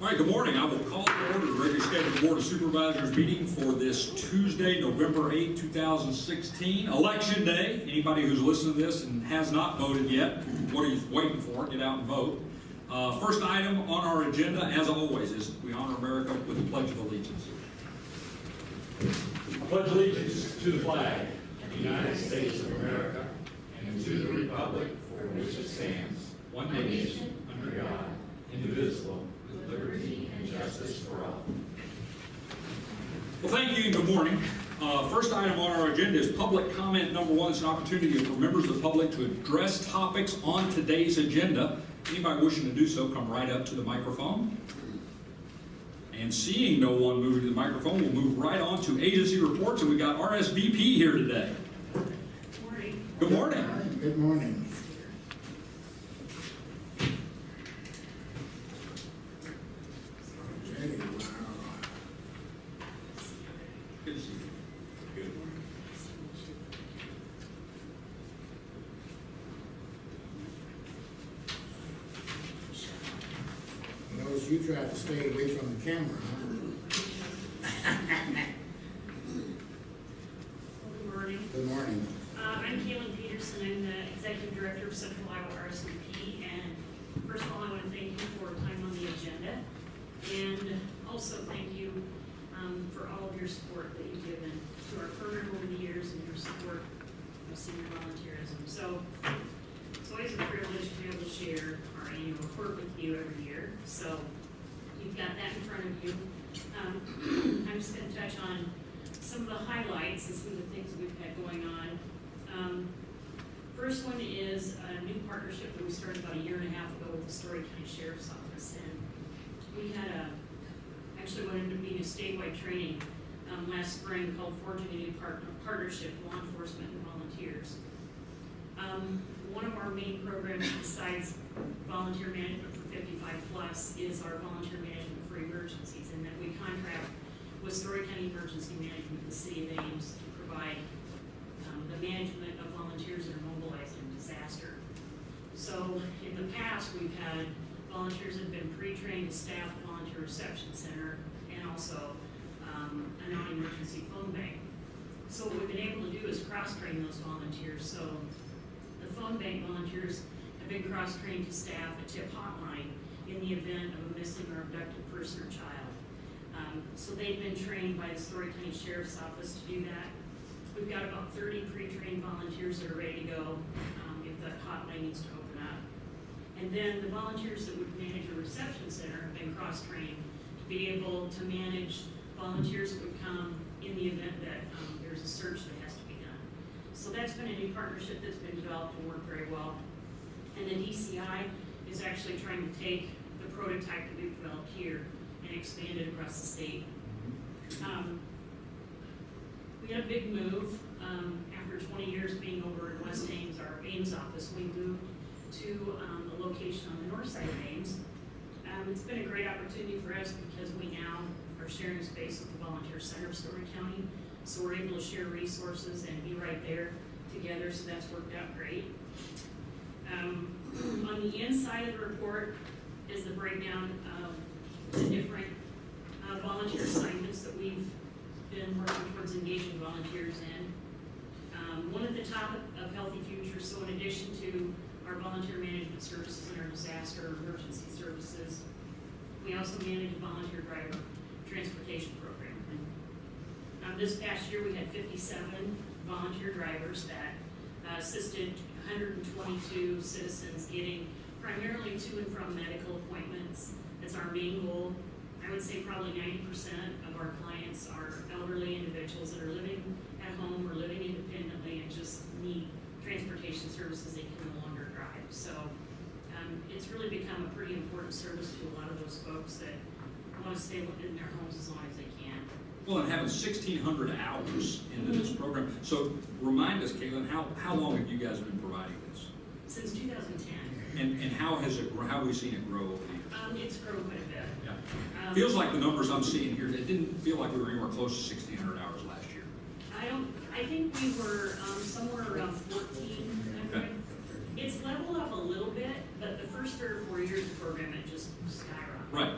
All right, good morning. I will call to order the regularly scheduled Board of Supervisors meeting for this Tuesday, November 8, 2016, Election Day. Anybody who's listening to this and has not voted yet, what are you waiting for? Get out and vote. First item on our agenda, as always, is we honor America with the Pledge of Allegiance. I pledge allegiance to the flag of the United States of America and to the republic for which it stands, one nation, under God, indivisible, with liberty and justice for all. Well, thank you and good morning. First item on our agenda is public comment number one. It's an opportunity for members of the public to address topics on today's agenda. Anybody wishing to do so, come right up to the microphone. And seeing no one moving to the microphone, we'll move right on to agency reports, and we've got RSVP here today. Good morning. Good morning. Good morning. Okay, wow. Good to see you. Good. Notice you tried to stay away from the camera, huh? Good morning. Good morning. I'm Kaylin Peterson. I'm the Executive Director of Central Iowa RSVP. And first of all, I want to thank you for time on the agenda. And also thank you for all of your support that you've given to our program over the years and your support of senior volunteerism. So it's always a privilege to be able to share our annual report with you every year. So you've got that in front of you. I'm just going to touch on some of the highlights and some of the things that we've had going on. First one is a new partnership that we started about a year and a half ago with the Story County Sheriff's Office. And we had actually went into being a statewide training last spring called Forging a New Partnership, Law Enforcement and Volunteers. One of our main programs besides volunteer management for 55 plus is our volunteer management for emergencies, and that we contract with Story County Emergency Management in the City of Ames to provide the management of volunteers that are mobilized in disaster. So in the past, we've had volunteers that have been pre-trained to staff the Volunteer Reception Center and also a non-emergency phone bank. So what we've been able to do is cross-train those volunteers. So the phone bank volunteers have been cross-trained to staff a tip hotline in the event of a missing or abducted person or child. So they've been trained by the Story County Sheriff's Office to do that. We've got about 30 pre-trained volunteers that are ready to go if the hotline needs to open up. And then the volunteers that would manage a reception center have been cross-trained to be able to manage volunteers that would come in the event that there's a search that has to be done. So that's been a new partnership that's been developed and worked very well. And the DCI is actually trying to take the prototype that we've developed here and expand it across the state. We had a big move. After 20 years being over in West Ames, our Ames office, we moved to a location on the north side of Ames. It's been a great opportunity for us because we now are sharing space with the Volunteer Center of Story County. So we're able to share resources and be right there together, so that's worked out great. On the inside of the report is the breakdown of the different volunteer assignments that we've been working towards engaging volunteers in. One at the top of Healthy Future, so in addition to our volunteer management services and our disaster or emergency services, we also manage a volunteer driver transportation program. And, this past year we had 57 volunteer drivers that assisted 122 citizens getting primarily to and from medical appointments. That's our main goal. I would say probably 90% of our clients are elderly individuals that are living at home or living independently and just need transportation services they can no longer drive. So it's really become a pretty important service to a lot of those folks that want to stay in their homes as long as they can. Well, and having 1,600 hours into this program. So remind us, Kaylin, how long have you guys been providing this? Since 2010. And how has it? How have we seen it grow over the years? It's grown quite a bit. Yeah. Feels like the numbers I'm seeing here, it didn't feel like we were anywhere close to 1,600 hours last year. I think we were somewhere around 1,400. Okay. It's leveled up a little bit, but the first 3 or 4 years of the program, it just skyrocketed. Right.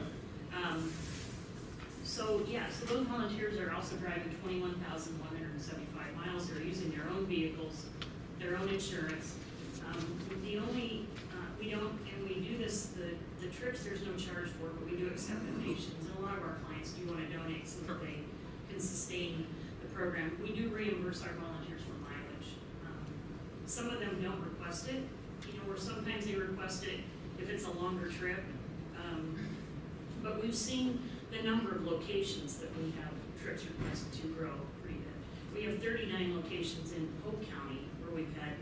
so those volunteers are also driving 21,175 miles. They're using their own vehicles, their own insurance. The only, we don't, and we do this, the trips, there's no charge for, but we do accept donations. And a lot of our clients do want to donate so that they can sustain the program. We do reimburse our volunteers for mileage. Some of them don't request it, or sometimes they request it if it's a longer trip. But we've seen the number of locations that we have trips requested to grow pretty good. We have 39 locations in Polk County where we've had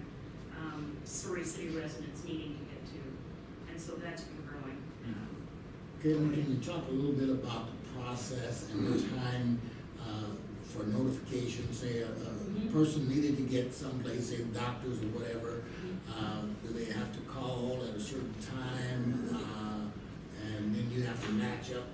Story City residents needing to get to, and so that's been growing. Caitlin, can you talk a little bit about the process and the time for notification? Say a person needed to get someplace, say doctors or whatever, do they have to call at a certain time? And then you have to match up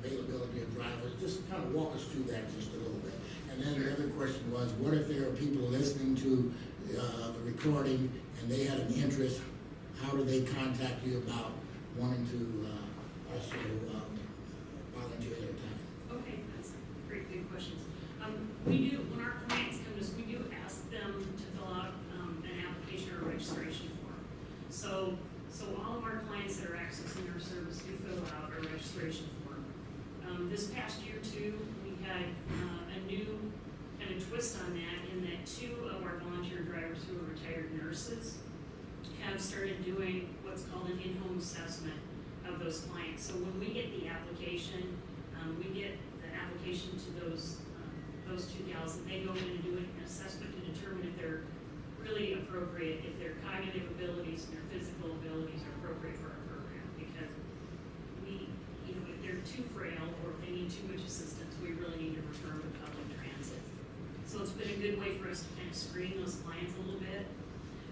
availability of drivers. Just kind of walk us through that just a little bit. And then the other question was, what if there are people listening to the recording and they had an interest? How do they contact you about wanting to also volunteer their time? Okay, that's great, good questions. We do, when our clients come to us, we do ask them to fill out an application or registration form. So all of our clients that are accessing our service do fill out a registration form. This past year too, we had a new kind of twist on that in that 2 of our volunteer drivers who are retired nurses have started doing what's called an in-home assessment of those clients. So when we get the application, we get the application to those 2 gals, and they go in and do an assessment to determine if they're really appropriate, if their cognitive abilities and their physical abilities are appropriate for our program. Because we, if they're too frail or if they need too much assistance, we really need to refer them to public transit. So it's been a good way for us to kind of screen those clients a little bit.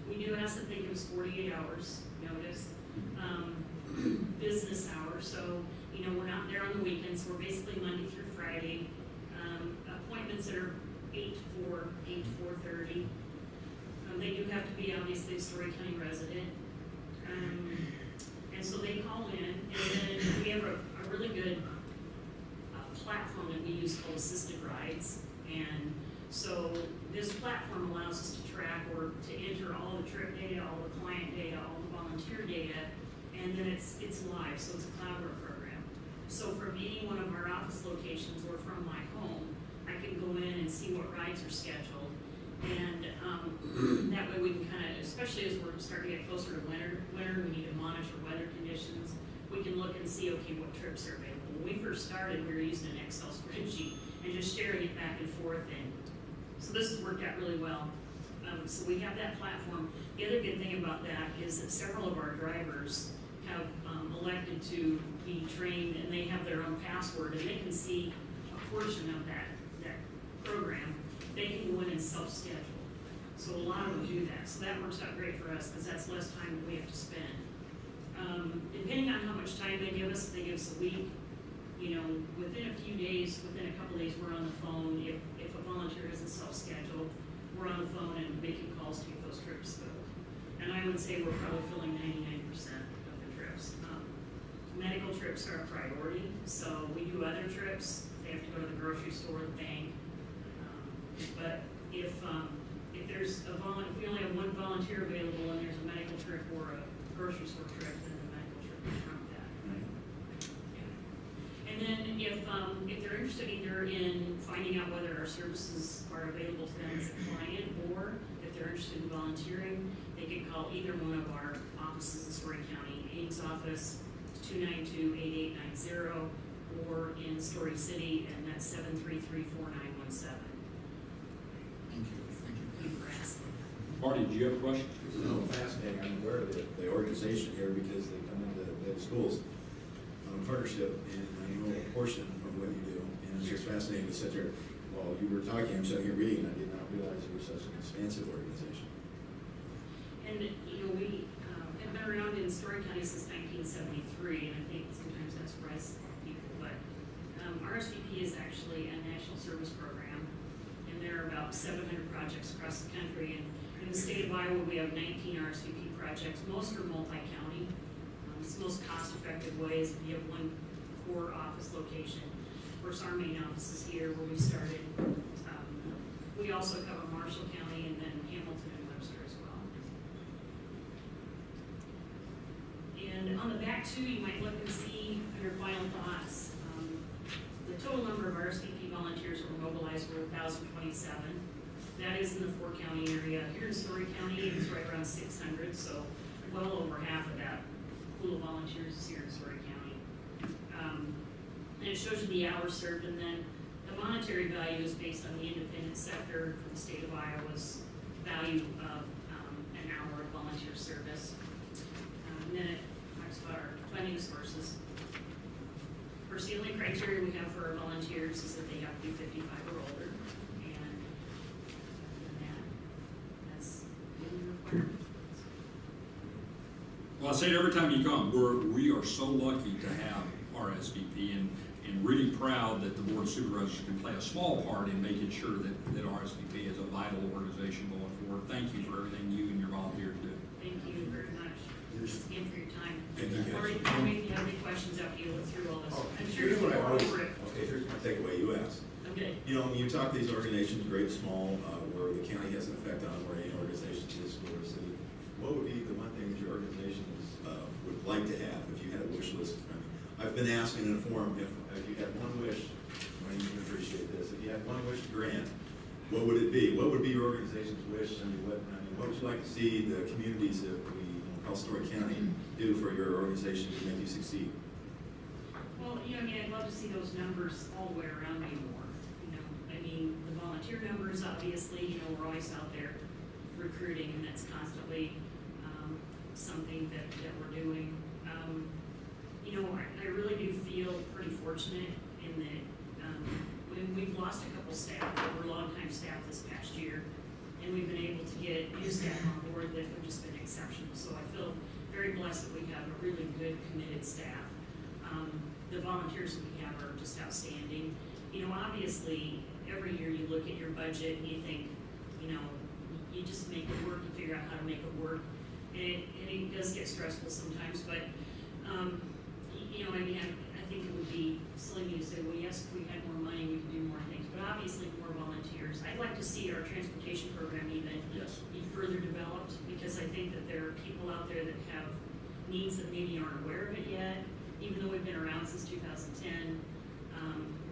We do ask that they give us 48 hours notice, business hours. So, we're not there on the weekends. We're basically Monday through Friday. Appointments that are 8 to 4:30. They do have to be obviously a Story County resident. And so they call in, and then we have a really good platform that we use called Assisted Rides. And so this platform allows us to track or to enter all the trip data, all the client data, all the volunteer data, and then it's live, so it's a collaborative program. So from any one of our office locations or from my home, I can go in and see what rides are scheduled. And that way we can kind of, especially as we're starting to get closer to winter, we need to monitor weather conditions. We can look and see, okay, what trips are available. When we first started, we were using an Excel spreadsheet and just sharing it back and forth. And so this has worked out really well. So we have that platform. The other good thing about that is that several of our drivers have elected to be trained, and they have their own password, and they can see a portion of that program. They can go in and self-schedule. So a lot of them do that. So that works out great for us because that's less time that we have to spend. Depending on how much time they give us a week. Within a few days, within a couple days, we're on the phone. If a volunteer isn't self-scheduled, we're on the phone and making calls to get those trips filled. And I would say we're probably filling 99% of the trips. Medical trips are a priority, so we do other trips. They have to go to the grocery store, the bank. But if there's if we only have one volunteer available and there's a medical trip or a grocery store trip, then the medical trip will trump that. Yeah. And then if they're interested either in finding out whether our services are available to them as a client, or if they're interested in volunteering, they can call either one of our offices in Story County. Ames office 292-8890, or in Story City, and that's 733-4917. Thank you. For asking. Marty, did you have a question? No, fascinating. I'm aware of the organization here because they come into the schools on a partnership, and I know a portion of what you do. And it's just fascinating to sit there while you were talking. I'm sitting here reading. I did not realize you were such an expansive organization. And, we have been around in Story County since 1973, and I think sometimes that surprises people, but RSVP is actually a national service program, and there are about 700 projects across the country. And in the state of Iowa, we have 19 RSVP projects. Most are multi-county. It's the most cost-effective way is if you have one core office location. course, our main office is here where we started. We also cover Marshall County and then Hamilton and Webster as well. And on the back too, you might look and see under final thoughts, the total number of RSVP volunteers who were mobilized were 1,027. That is in the 4-county area. Here in Story County, it's right around 600, so well over half of that pool of volunteers is here in Story County. And it shows you the hours served, and then the monetary value is based on the independent sector for the state of Iowa's value of an hour of volunteer service. And then it talks about our funding sources. Of course, the only criteria we have for our volunteers is that they have to be 55 or older, and other than that, that's the only requirement. Well, I say it every time you come, we are so lucky to have RSVP and really proud that the Board of Supervisors can play a small part in making sure that RSVP is a vital organization going forward. Thank you for everything you and your volunteers do. Thank you very much, again, for your time. Thank you. Or if you have any questions after you look through all this, I'm sure Here's you'll what I go always, over it. okay, here's my takeaway you asked. Okay. You know, when you talk to these organizations, great, small, where the county has an effect on where any organization is for a city, what would be the one thing that your organization would like to have if you had a wish list? I mean, I've been asking in a forum, if you had one wish, I mean, you can appreciate this, if you had one wish to grant, what would it be? What would be your organization's wish? I mean, what would you like to see the communities that we call Story County do for your organization to make you succeed? Well, you know, I mean, I'd love to see those numbers all the way around me more, you know. I mean, the volunteer numbers, obviously, you know, we're always out there recruiting, and that's constantly something that we're doing. You know, I really do feel pretty fortunate in that when we've lost a couple staff that were longtime staff this past year, and we've been able to get new staff on board that have just been exceptional. So I feel very blessed that we have a really good, committed staff. The volunteers that we have are just outstanding. You know, obviously, every year you look at your budget and you think, you know, you just make it work and figure out how to make it work. And it does get stressful sometimes, but, you know, I mean, I think it would be silly to say, well, yes, if we had more money, we could do more things, but obviously more volunteers. I'd like to see our transportation program even be further developed, because I think that there are people out there that have needs that maybe aren't aware of it yet, even though we've been around since 2010.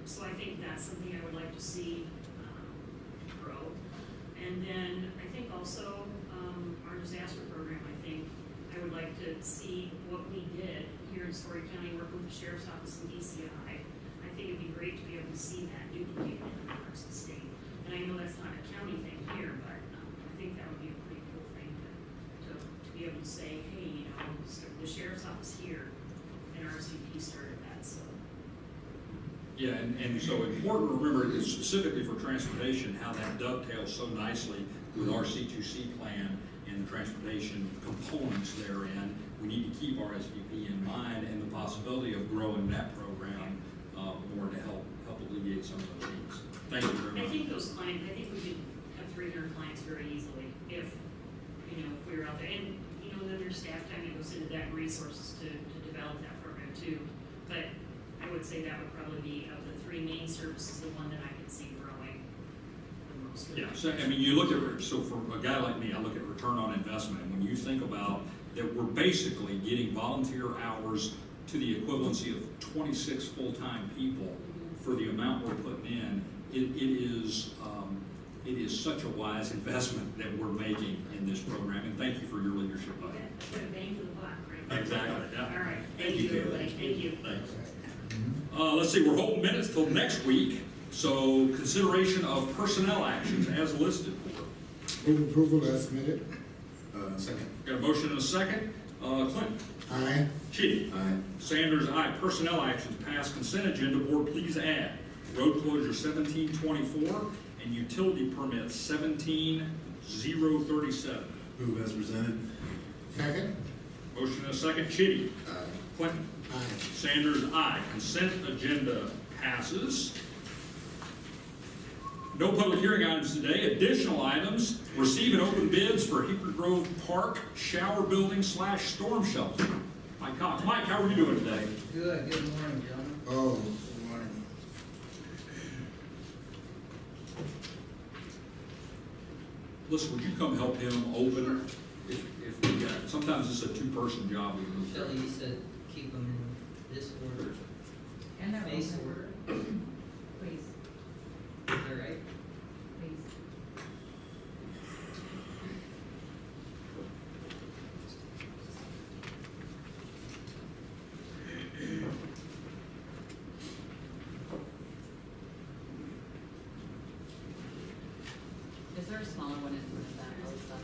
So I think that's something I would like to see grow. And then I think also our disaster program, I would like to see what we did here in Story County, working with the Sheriff's Office and DCI. I think it'd be great to be able to see that duplicated in the rest of the state. And I know that's not a county thing here, but I think that would be a pretty cool thing to be able to say, hey, you know, the Sheriff's Office here, and RSVP started that, so. Yeah, and so important to remember, is specifically for transportation, how that dovetails so nicely with our C2C plan and the transportation components therein. We need to keep RSVP in mind and the possibility of growing that program more to help alleviate some of those needs. Thank you very much. I think those clients, I think we could have 300 clients very easily if, you know, if we were out there. And, you know, then there's staff time that goes into that and resources to develop that program too. But I would say that would probably be, of the three main services, the one that I could see growing the most. Yeah, so I mean, you look at, so for a guy like me, I look at return on investment, and when you think about that we're basically getting volunteer hours to the equivalency of 26 full-time people for the amount we're putting in, it is such a wise investment that we're making in this program, and thank you for your leadership on it. Put a bang for the buck, right? Exactly, yeah. All right, thank you, everybody, thank you. Thanks. Let's see, we're holding minutes till next week, so consideration of personnel actions as listed for. Move approval as submitted. Second. Got a motion and a second. Clint? Aye. Chitty? Aye. Sanders, aye. Personnel actions passed. Consent agenda, board, please add road closure 1724 and utility permit 17037. Move as presented. Second. Motion and a second. Chitty? Aye. Clinton? Aye. Sanders, aye. Consent agenda passes. No public hearing items today. Additional items, receive and open bids for Hickory Grove Park shower building / storm shelter. Mike Cox. Mike, how are you doing today? Good morning, gentlemen. Oh. Good morning. Melissa, would you come help him open? If we got, sometimes it's a two-person job. We move Shelley, you said keep them in this order, And their face own. order, Please, is that right? please. Is there a smaller one in front of that, Melissa?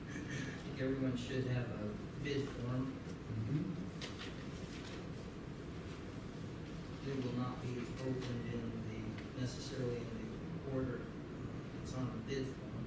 I think everyone should have a bid form. It will not be opened in the, necessarily in the order, it's on a bid form.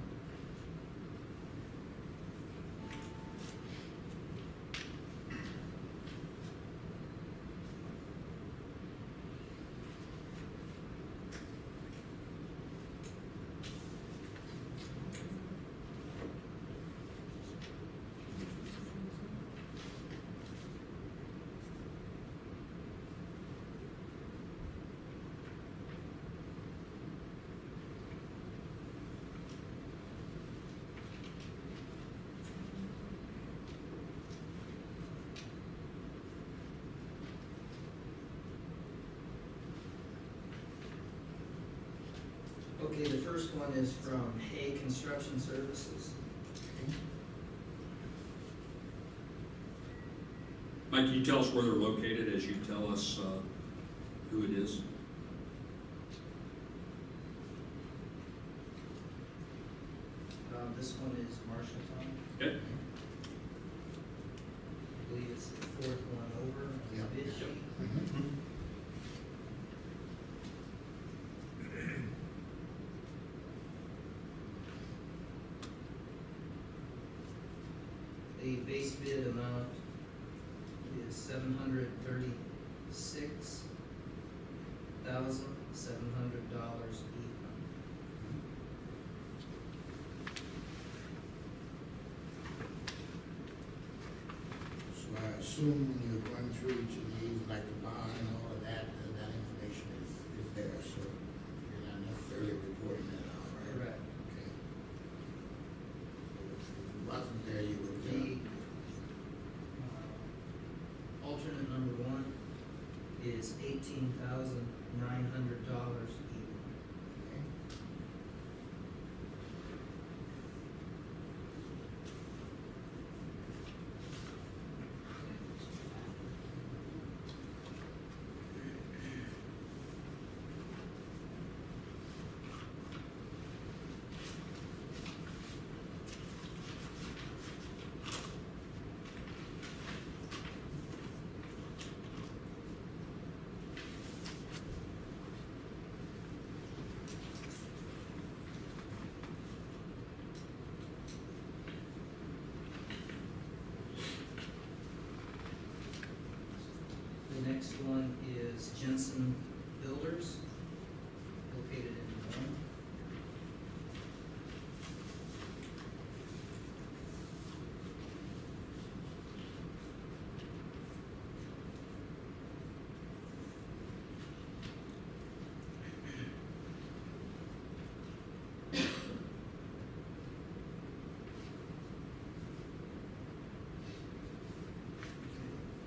Okay, the first one is from Hay Construction Services. Mike, can you tell us where they're located as you tell us who it is? This one is Marshalltown. Okay. I believe it's the fourth one over on the Yep. bid sheet. The base bid amount is $736,700 even. So I assume when you're going through each of these, like the bond and all of that, that information is there, so you're not necessarily reporting that out, right? Correct. Okay. If it wasn't there, you would, The alternate number one is $18,900 even. okay. The next one is Jensen Builders, located in Warren.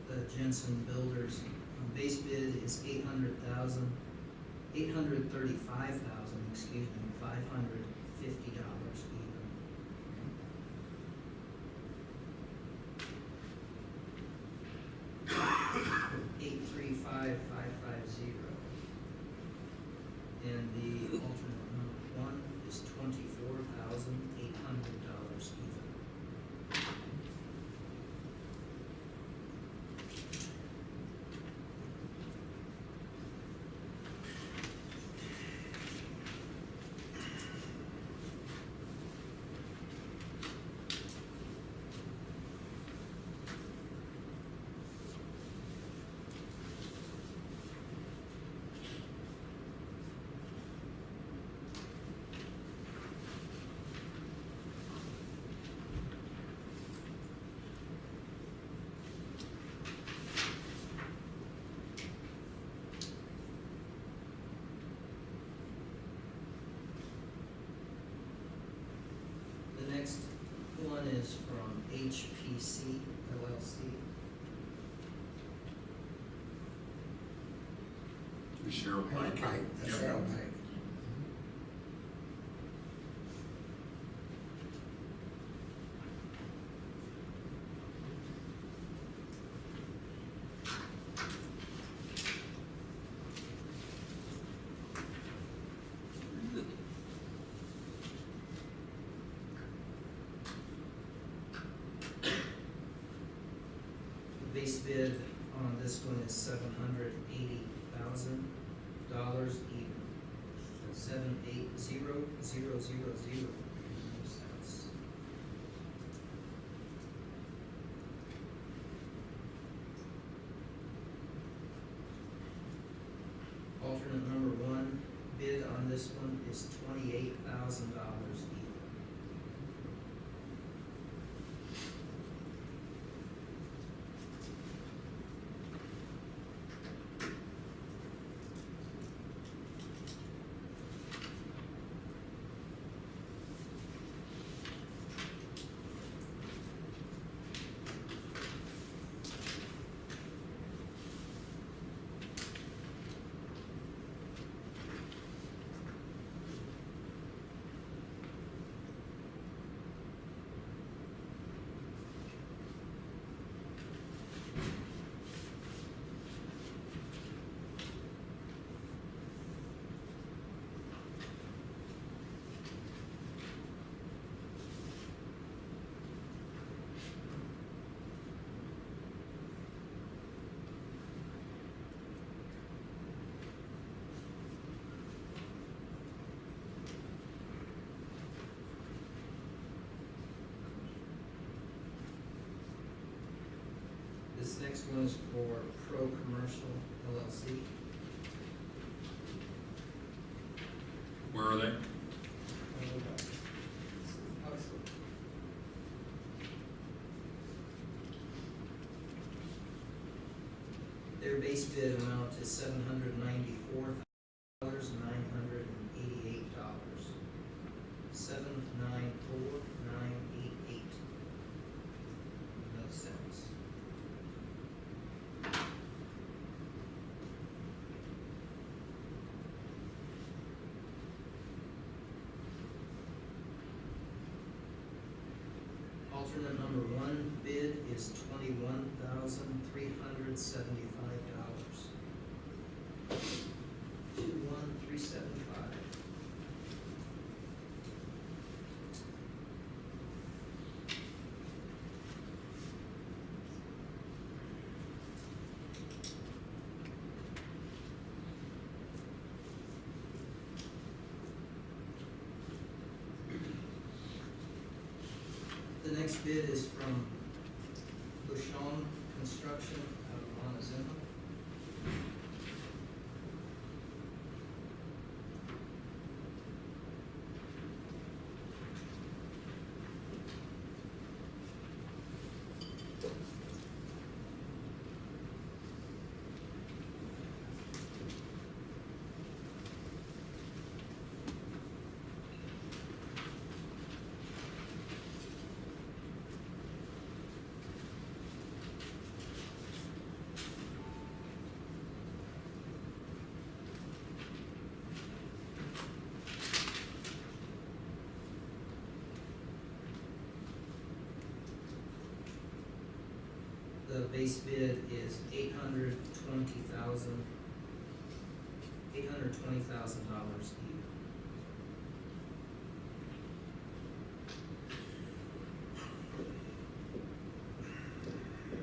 The Jensen Builders, base bid is $835,000, $550 even. 835,550. And the alternate number one is $24,800 even. HPC LLC. Cheryl Pike. That's Yep. Cheryl Pike. The base bid on this one is $780,000 even. 780,000. Alternate number one bid on this one is $28,000 even. This next one is for Pro Commercial LLC. Where are they? Their base bid amount is $794,988. $794,988. No cents. Alternate number one bid is $21,375. $21,375. The next bid is from Bushon Construction out of Montezuma. The base bid is $820,000 even.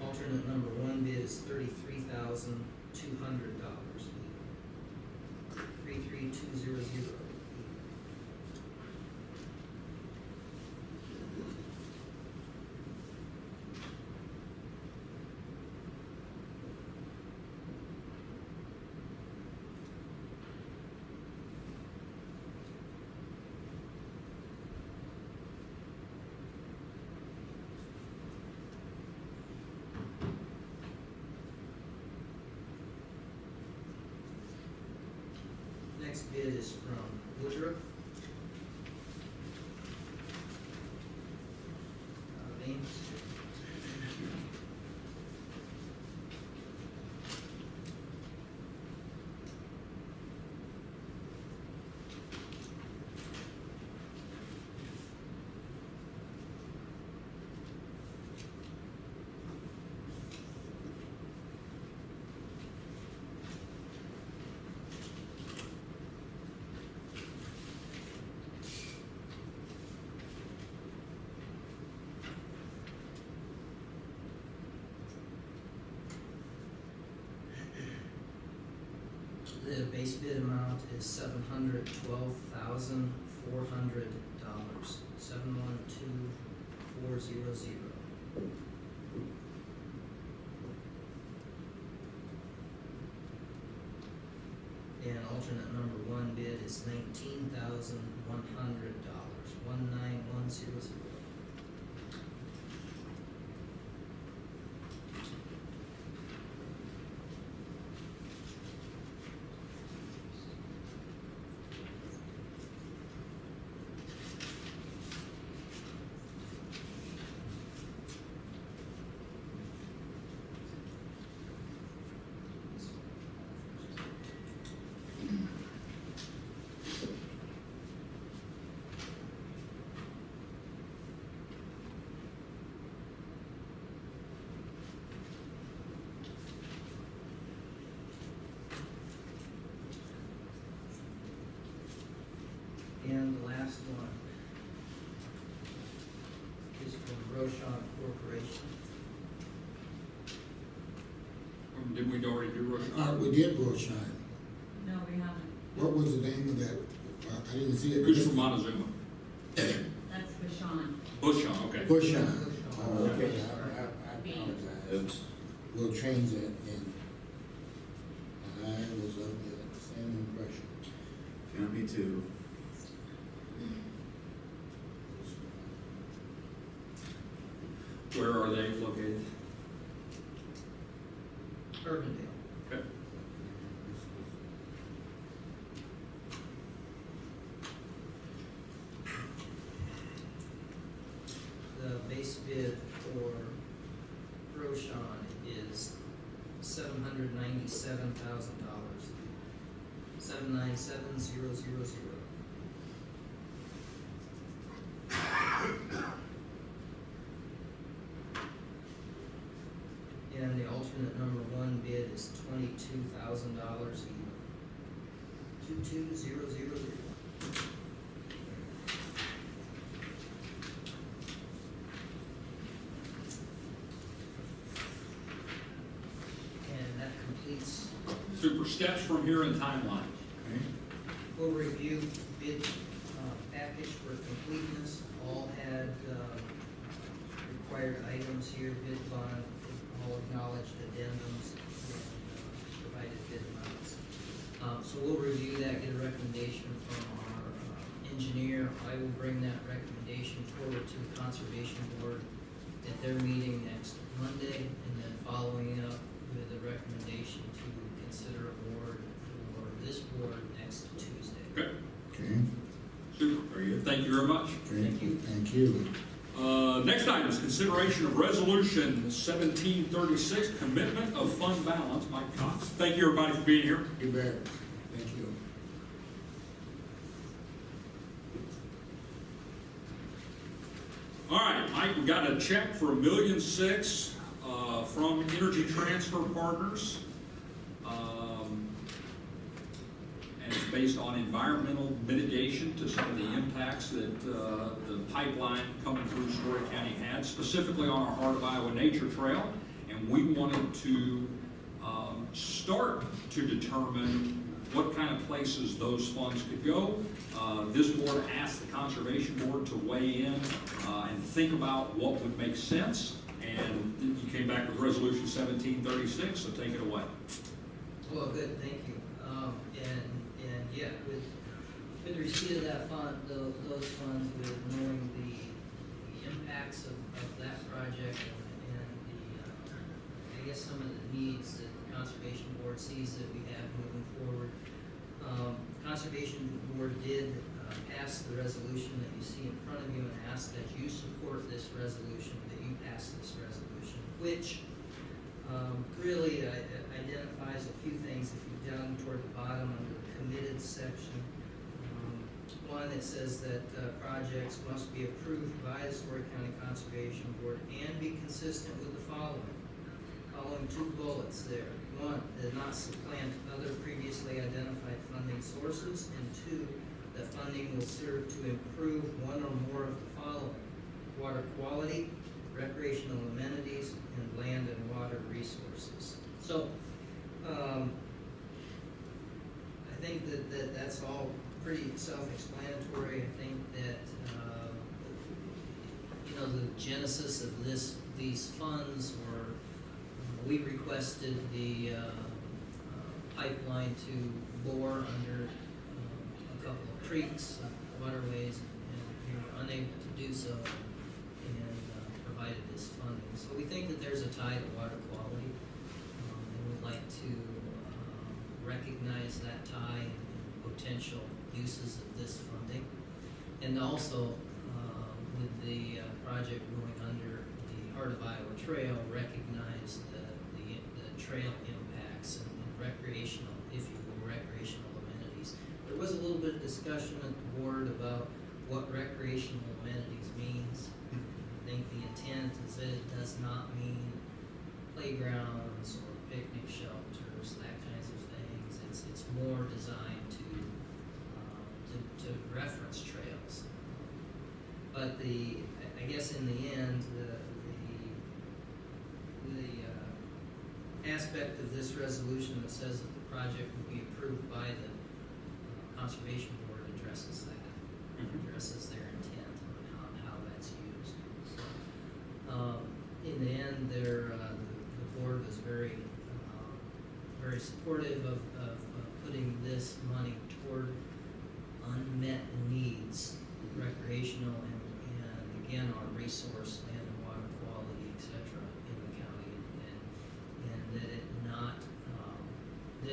Alternate number one bid is $33,200 even. 33200 even. Next bid is from Woodruff. Ames. The base bid amount is $712,400, 712400. And alternate number one bid is $19,100, 19100. And the last one is from Roshan Corporation. Did we already do Rush? We did Brookshire. No, we haven't. What was the name of that? I didn't see it. Who's from Montezuma? That's Bashan. Bushon, okay. Brookshire. Oh, okay, I apologize. Oops. We'll change that then. I was under the same impression. Yeah, me too. Where are they located? Urbandale. Okay. The base bid for Roshan is $797,000, 797,000. And the alternate number one bid is $22,000 even, 22000. And that completes. Super. Steps from here and timeline. Okay. We'll review bid package for completeness. All had required items here, bid bond, all acknowledged addendums, and provided bid amounts. So we'll review that, get a recommendation from our engineer. I will bring that recommendation forward to the Conservation Board at their meeting next Monday, and then following up with a recommendation to consider award for this board next Tuesday. Okay. Okay. Super. Very good. Thank you very much. Thank you. Thank you. Next item is consideration of resolution 1736, commitment of fund balance. Mike Cox. Thank you, everybody, for being here. You bet. Thank you. All right, Mike, we got a check for $1.6 million from Energy Transfer Partners. And it's based on environmental mitigation to some of the impacts that the pipeline coming through Story County had, specifically on our Heart of Iowa Nature Trail. And we wanted to start to determine what kind of places those funds could go. This board asked the Conservation Board to weigh in and think about what would make sense. And you came back with Resolution 1736, so take it away. Well, good, thank you. And yeah, with receipt of that fund, those funds, with knowing the impacts of that project and the, I guess some of the needs that the Conservation Board sees that we have moving forward. Conservation Board did pass the resolution that you see in front of you and ask that you support this resolution, that you pass this resolution, which really identifies a few things. If you down toward the bottom under the committed section, one that says that projects must be approved by the Story County Conservation Board and be consistent with the following two bullets there. One, that not supplant other previously identified funding sources, and two, that funding will serve to improve one or more of the following: water quality, recreational amenities, and land and water resources. So, that's all pretty self-explanatory. I think that, the genesis of these funds were, we requested the pipeline to bore under a couple of creeks, waterways, and we were unable to do so, and provided this funding. So we think that there's a tie to water quality, and we'd like to recognize that tie and potential uses of this funding. And also, with the project going under the Heart of Iowa Trail, recognize the trail impacts and recreational, if you will, recreational amenities. There was a little bit of discussion at the board about what recreational amenities means. I think the intent is that it does not mean playgrounds or picnic shelters, that kinds of things. It's more designed to reference trails. But I guess in the end, the aspect of this resolution that says that the project will be approved by the Conservation Board addresses that, addresses their intent on how that's used. So, in the end, the board was very supportive of putting this money toward unmet needs, recreational and again, our resource, land and water quality, et cetera, in the county, and that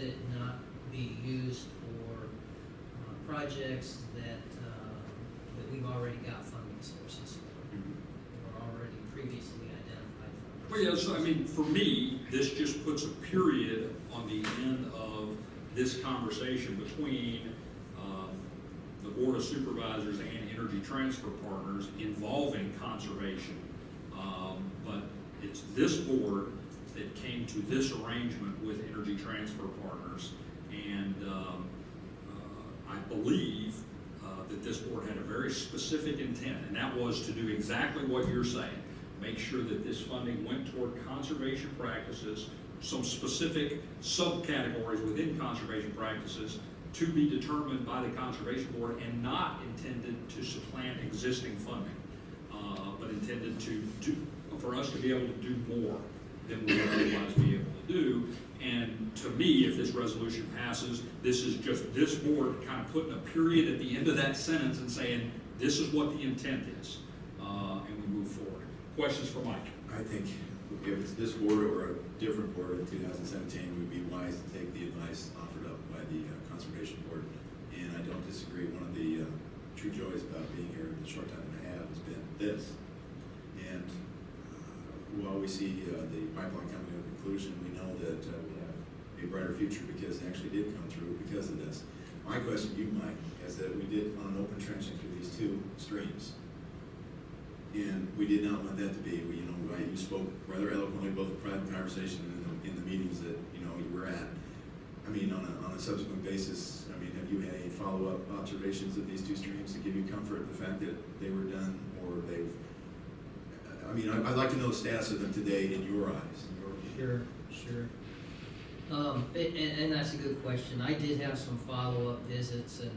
it not be used for projects that we've already got funding sources for, or already previously identified funding. Well, yeah, so I mean, for me, this just puts a period on the end of this conversation between the Board of Supervisors and Energy Transfer Partners involving conservation. But it's this board that came to this arrangement with Energy Transfer Partners, and I believe that this board had a very specific intent, and that was to do exactly what you're saying. Make sure that this funding went toward conservation practices, some specific subcategories within conservation practices to be determined by the Conservation Board, and not intended to supplant existing funding, but intended for us to be able to do more than we would otherwise be able to do. And to me, if this resolution passes, this is just this board kind of putting a period at the end of that sentence and saying, this is what the intent is, and we move forward. Questions for Mike? I think if it's this board or a different board in 2017, it would be wise to take the advice offered up by the Conservation Board. And I don't disagree. One of the true joys about being here in the short time that I have has been this. And while we see the pipeline coming to a conclusion, we know that we have a brighter future because it actually did come through because of this. My question to you, Mike, is that we did on an open trenching through these two streams. And we did not want that to be, you spoke rather eloquently both in private conversation and in the meetings that, you were at. I mean, on a subsequent basis, I mean, have you had any follow-up observations of these two streams to give you comfort the fact that they were done, or they've, I mean, I'd like to know the status of them today in your eyes. Sure. And that's a good question. I did have some follow-up visits, and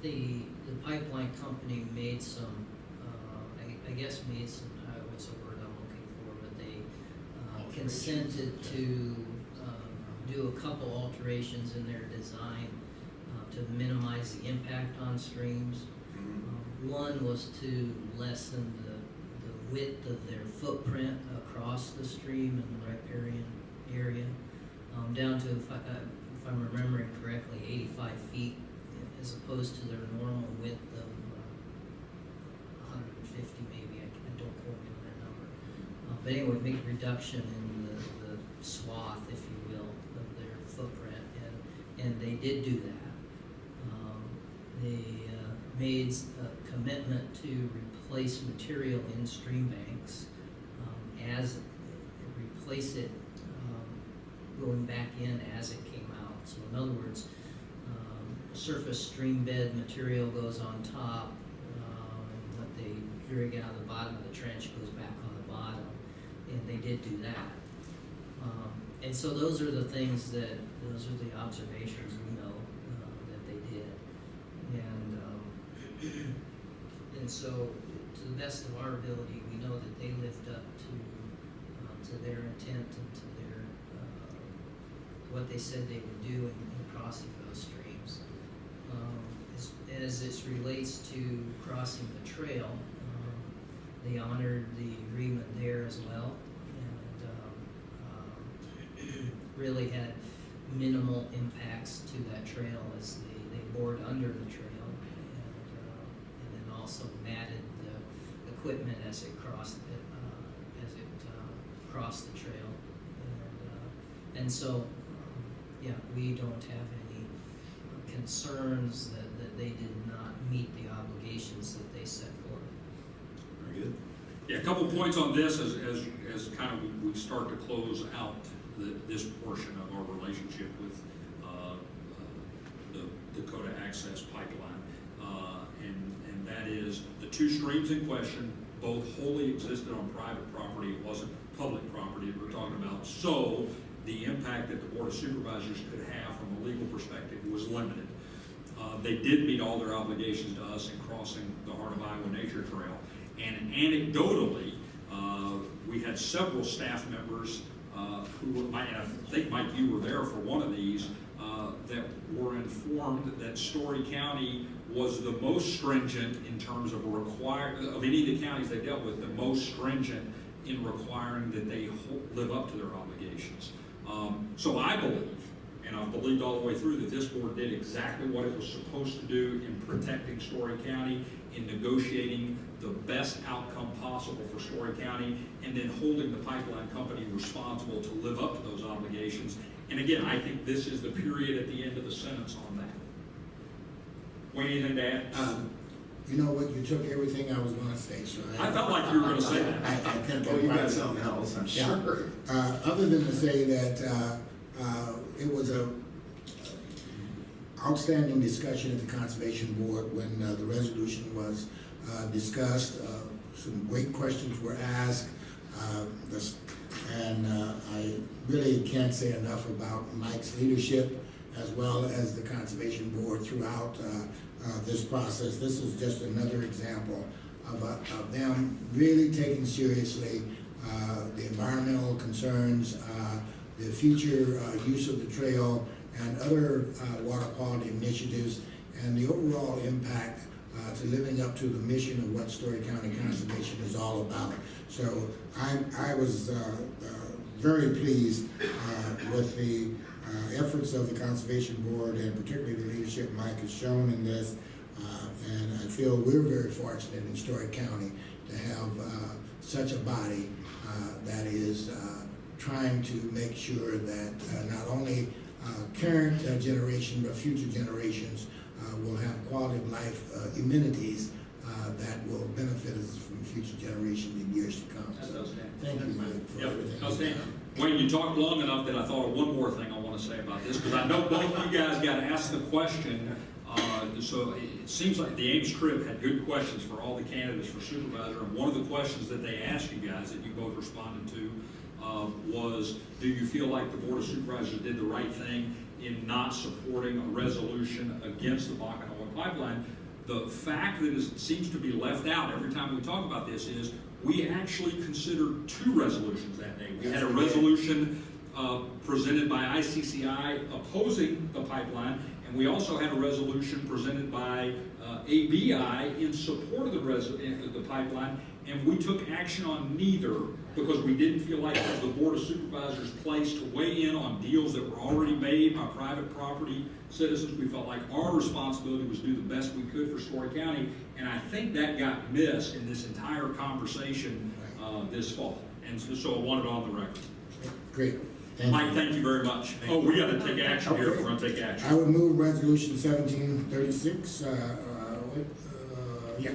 the pipeline company made some, what's the word I'm looking for, but they consented to do a couple alterations in their design to minimize the impact on streams. One was to lessen the width of their footprint across the stream in the riparian area, down to, if I'm remembering correctly, 85 feet, as opposed to their normal width of 150 maybe. I don't quote me on that number. But anyway, big reduction in the swath, if you will, of their footprint, and they did do that. They made a commitment to replace material in stream banks, replace it going back in as it came out. So in other words, surface stream bed material goes on top, and what they drag out of the bottom of the trench goes back on the bottom, and they did do that. And so those are the things those are the observations we know that they did. And so, to the best of our ability, we know that they lived up to their intent and to their, what they said they would do in crossing those streams. As it relates to crossing the trail, they honored the agreement there as well, and really had minimal impacts to that trail as they bored under the trail, and then also matted the equipment as it crossed the trail, and so yeah, we don't have any concerns that they did not meet the obligations that they set forth. Very good. Yeah, a couple points on this as kind of we start to close out this portion of our relationship with the Dakota Access Pipeline. And that is the two streams in question both wholly existed on private property. It wasn't public property that we're talking about. So the impact that the Board of Supervisors could have from a legal perspective was limited. They did meet all their obligations to us in crossing the Heart of Iowa Nature Trail. And anecdotally, we had several staff members who might, and I think, Mike, you were there for one of these, that were informed that Story County was the most stringent in terms of of any of the counties they dealt with, the most stringent in requiring that they live up to their obligations. So I believe, and I've believed all the way through, that this board did exactly what it was supposed to do in protecting Story County, in negotiating the best outcome possible for Story County, and then holding the pipeline company responsible to live up to those obligations. And again, I think this is the period at the end of the sentence on that. Wayne, anything to add? You know what, you took everything I was gonna say, so. I felt like you were gonna say that. I think Oh, you got something else, I'm Yeah. sure. Other than to say that it was a outstanding discussion at the Conservation Board when the resolution was discussed. Some great questions were asked, and I really can't say enough about Mike's leadership as well as the Conservation Board throughout this process. This is just another example of them really taking seriously the environmental concerns, the future use of the trail, and other water quality initiatives, and the overall impact to living up to the mission of what Story County Conservation is all about. So I was very pleased with the efforts of the Conservation Board, and particularly the leadership Mike has shown in this. And I feel we're very fortunate in Story County to have such a body that is trying to make sure that not only current generation but future generations will have quality of life amenities that will benefit us from future generations in years to come. That's So, outstanding. thank you, Mike, for Yep, everything. outstanding. Wayne, you talked long enough that I thought of one more thing I want to say about this, because I know both of you guys got asked the question. So it seems like the Ames trip had good questions for all the candidates for supervisor, and one of the questions that they asked you guys that you both responded to was, do you feel like the Board of Supervisors did the right thing in not supporting a resolution against the Bakken Oil Pipeline? The fact that it seems to be left out every time we talk about this is we actually considered two resolutions that day. We had a resolution presented by ICCI opposing the pipeline, and we also had a resolution presented by ABI in support of the pipeline, and we took action on neither because we didn't feel like it was the Board of Supervisors' place to weigh in on deals that were already made by private property citizens. We felt like our responsibility was to do the best we could for Story County, and I think that got missed in this entire conversation this fall. And so I wanted it on the record. Great. Thank Mike, you. thank you very much. Oh, we got to take action here if we're going to take action. I would move resolution 1736. Yeah.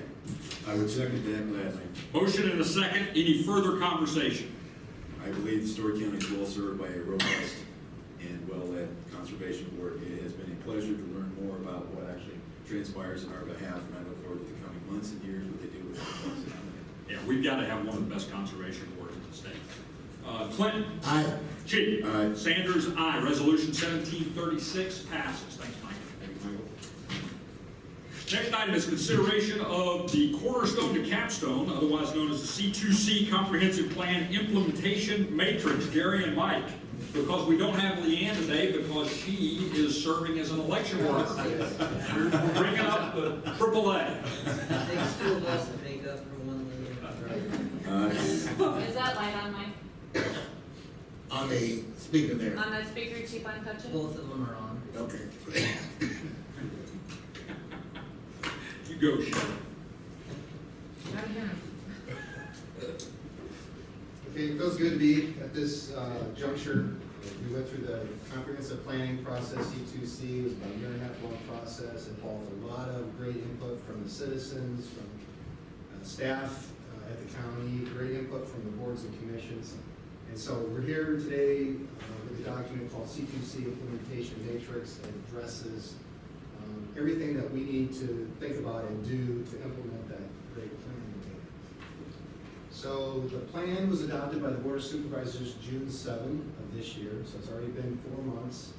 I would second that gladly. Motion and a second. Any further conversation? I believe Story County is well served by a robust and well-led conservation board. It has been a pleasure to learn more about what actually transpires on our behalf, and I look forward to the coming months and years what they do with the funds. Yeah, we've got to have one of the best conservation boards in the state. Clinton. Aye. Chitty. Aye. Sanders, aye. Resolution 1736 passes. Thanks, Mike. Next item is consideration of the cornerstone to capstone, otherwise known as the C2C Comprehensive Plan Implementation Matrix. Gary and Mike, because we don't have Leanne today because she is serving as an election worker. We're bringing up the AAA. It takes two of us to make up for one little. Is that light on, Mike? On the speaker there. On that speaker you keep on touching? Both of them are on. Okay. You go, Shelley. Right here. Okay, it feels good to be at this juncture. We went through the comprehensive planning process, C2C. It was about a 1.5 year long process. It involved a lot of great input from the citizens, from staff at the county, great input from the boards and commissions. And so we're here today with a document called C2C Implementation Matrix that addresses everything that we need to think about and do to implement that great plan. So the plan was adopted by the Board of Supervisors June 7 of this year, so it's already been 4 months.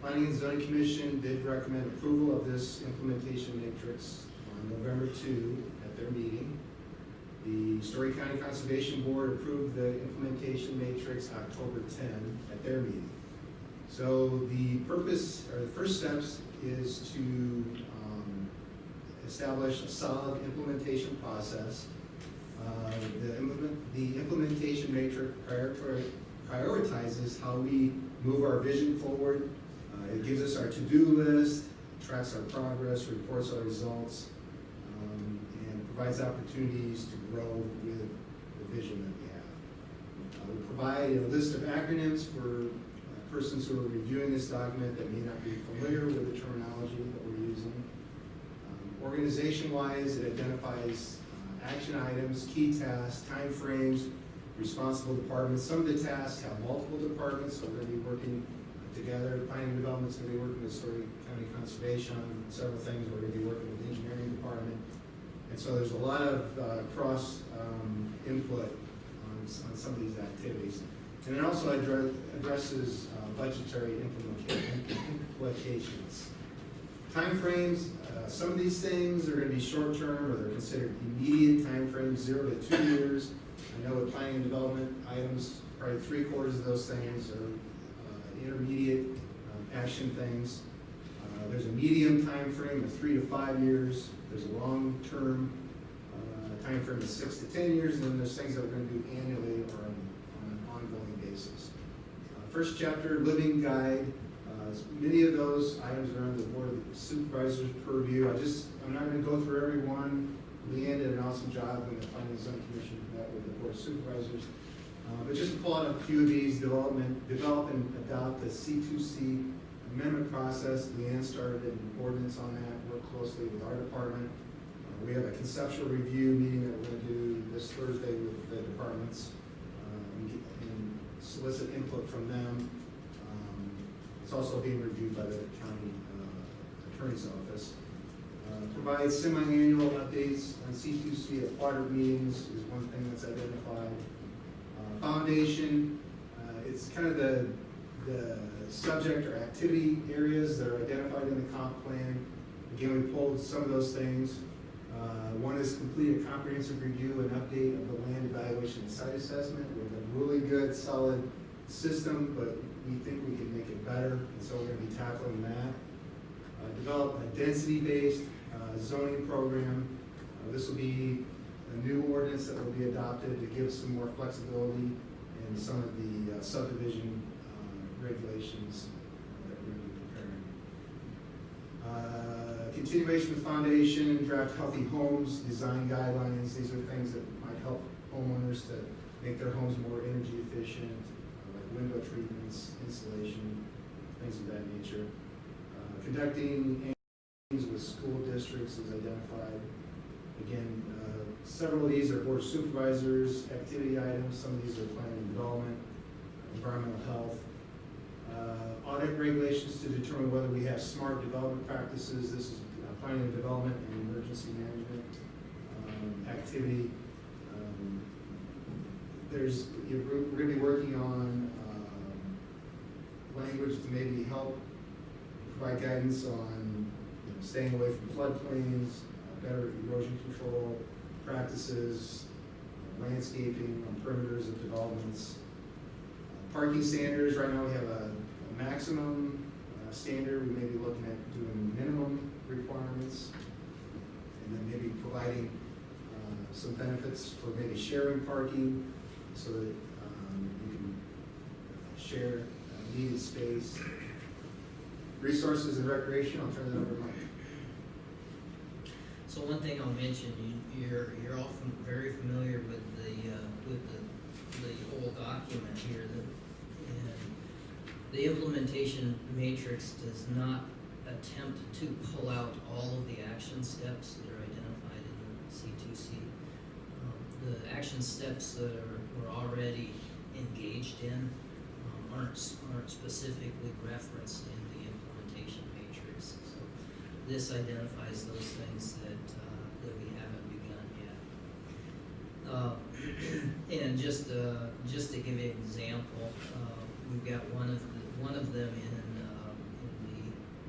Planning and Zoning Commission did recommend approval of this implementation matrix on November 2 at their meeting. The Story County Conservation Board approved the implementation matrix October 10 at their meeting. So the purpose, or the first steps, is to establish a solid implementation process. The implementation matrix prioritizes how we move our vision forward. It gives us our to-do list, tracks our progress, reports our results, and provides opportunities to grow with the vision that we have. We provide a list of acronyms for persons who are reviewing this document that may not be familiar with the terminology that we're using. Organization-wise, it identifies action items, key tasks, timeframes, responsible departments. Some of the tasks have multiple departments, so we're going to be working together. Planning and Development's going to be working with Story County Conservation on several things. We're going to be working with the Engineering Department. And so there's a lot of cross input on some of these activities. And it also addresses budgetary implications. Timeframes, some of these things are going to be short-term, or they're considered immediate timeframes, 0 to 2 years. I know with planning and development items, probably 3/4 of those things are intermediate action things. There's a medium time frame of 3 to 5 years. There's a long-term time frame of 6 to 10 years, and then there's things that we're going to do annually or on an ongoing basis. First chapter, living guide. Many of those items are under the Board of Supervisors purview. I'm not going to go through every one. Leanne did an awesome job when the Planning and Zoning Commission met with the Board of Supervisors. But just to pull out a few of these, develop and adopt the C2C amendment process. Leanne started an ordinance on that, worked closely with our department. We have a conceptual review meeting that we're going to do this Thursday with the departments and solicit input from them. It's also being reviewed by the county attorney's office. Provide semi-annual updates on C2C at quarter meetings is one thing that's identified. Foundation, it's kind of the subject or activity areas that are identified in the comp plan. Again, we pulled some of those things. One is complete a comprehensive review and update of the land evaluation and site assessment. We have a really good, solid system, but we think we can make it better, and so we're going to be tackling that. Develop a density-based zoning program. This will be a new ordinance that will be adopted to give some more flexibility in some of the subdivision regulations that we're going to be preparing. Continuation of foundation, draft healthy homes, design guidelines. These are things that might help homeowners to make their homes more energy efficient, like window treatments, insulation, things of that nature. Conducting meetings with school districts is identified. Again, several of these are Board of Supervisors activity items. Some of these are planning and development, environmental health. Audit regulations to determine whether we have smart development practices. This is planning and development and emergency management activity. we're gonna be working on, language to maybe help provide guidance on, staying away from floodplains, better erosion control practices, landscaping on perimeters of developments. Parking standards, right now we have a maximum standard, we may be looking at doing minimum requirements. And then maybe providing some benefits for maybe sharing parking, so that you can share needed space. Resources and recreation, I'll turn it over to Mike. So one thing I'll mention, you're all very familiar with the whole document here, and the implementation matrix does not attempt to pull out all of the action steps that are identified in the C2C. The action steps that we're already engaged in aren't specifically referenced in the implementation matrix. So this identifies those things that we haven't begun yet. And just to give you an example, we've got one of them in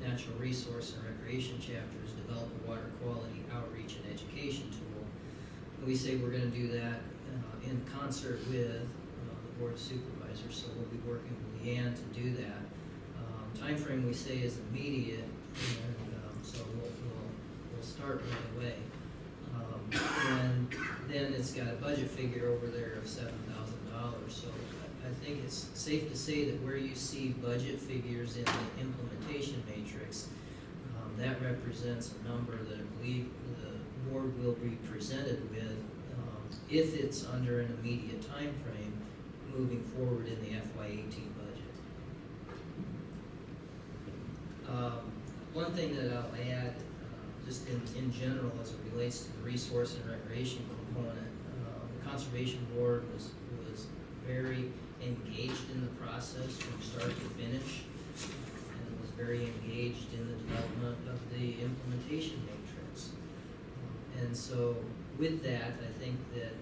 the natural resource and recreation chapters, develop a water quality outreach and education tool. And we say we're going to do that in concert with the board of supervisors, so we'll be working with Leanne to do that. Time frame we say is immediate, and so we'll start right away. And then it's got a budget figure over there of $7,000. So I think it's safe to say that where you see budget figures in the implementation matrix, that represents a number that I believe the board will be presented with if it's under an immediate time frame moving forward in the FY18 budget. One thing that I'll add, just in general as it relates to the resource and recreation component, the Conservation Board was very engaged in the process from start to finish, and was very engaged in the development of the implementation matrix. And so with that, I think that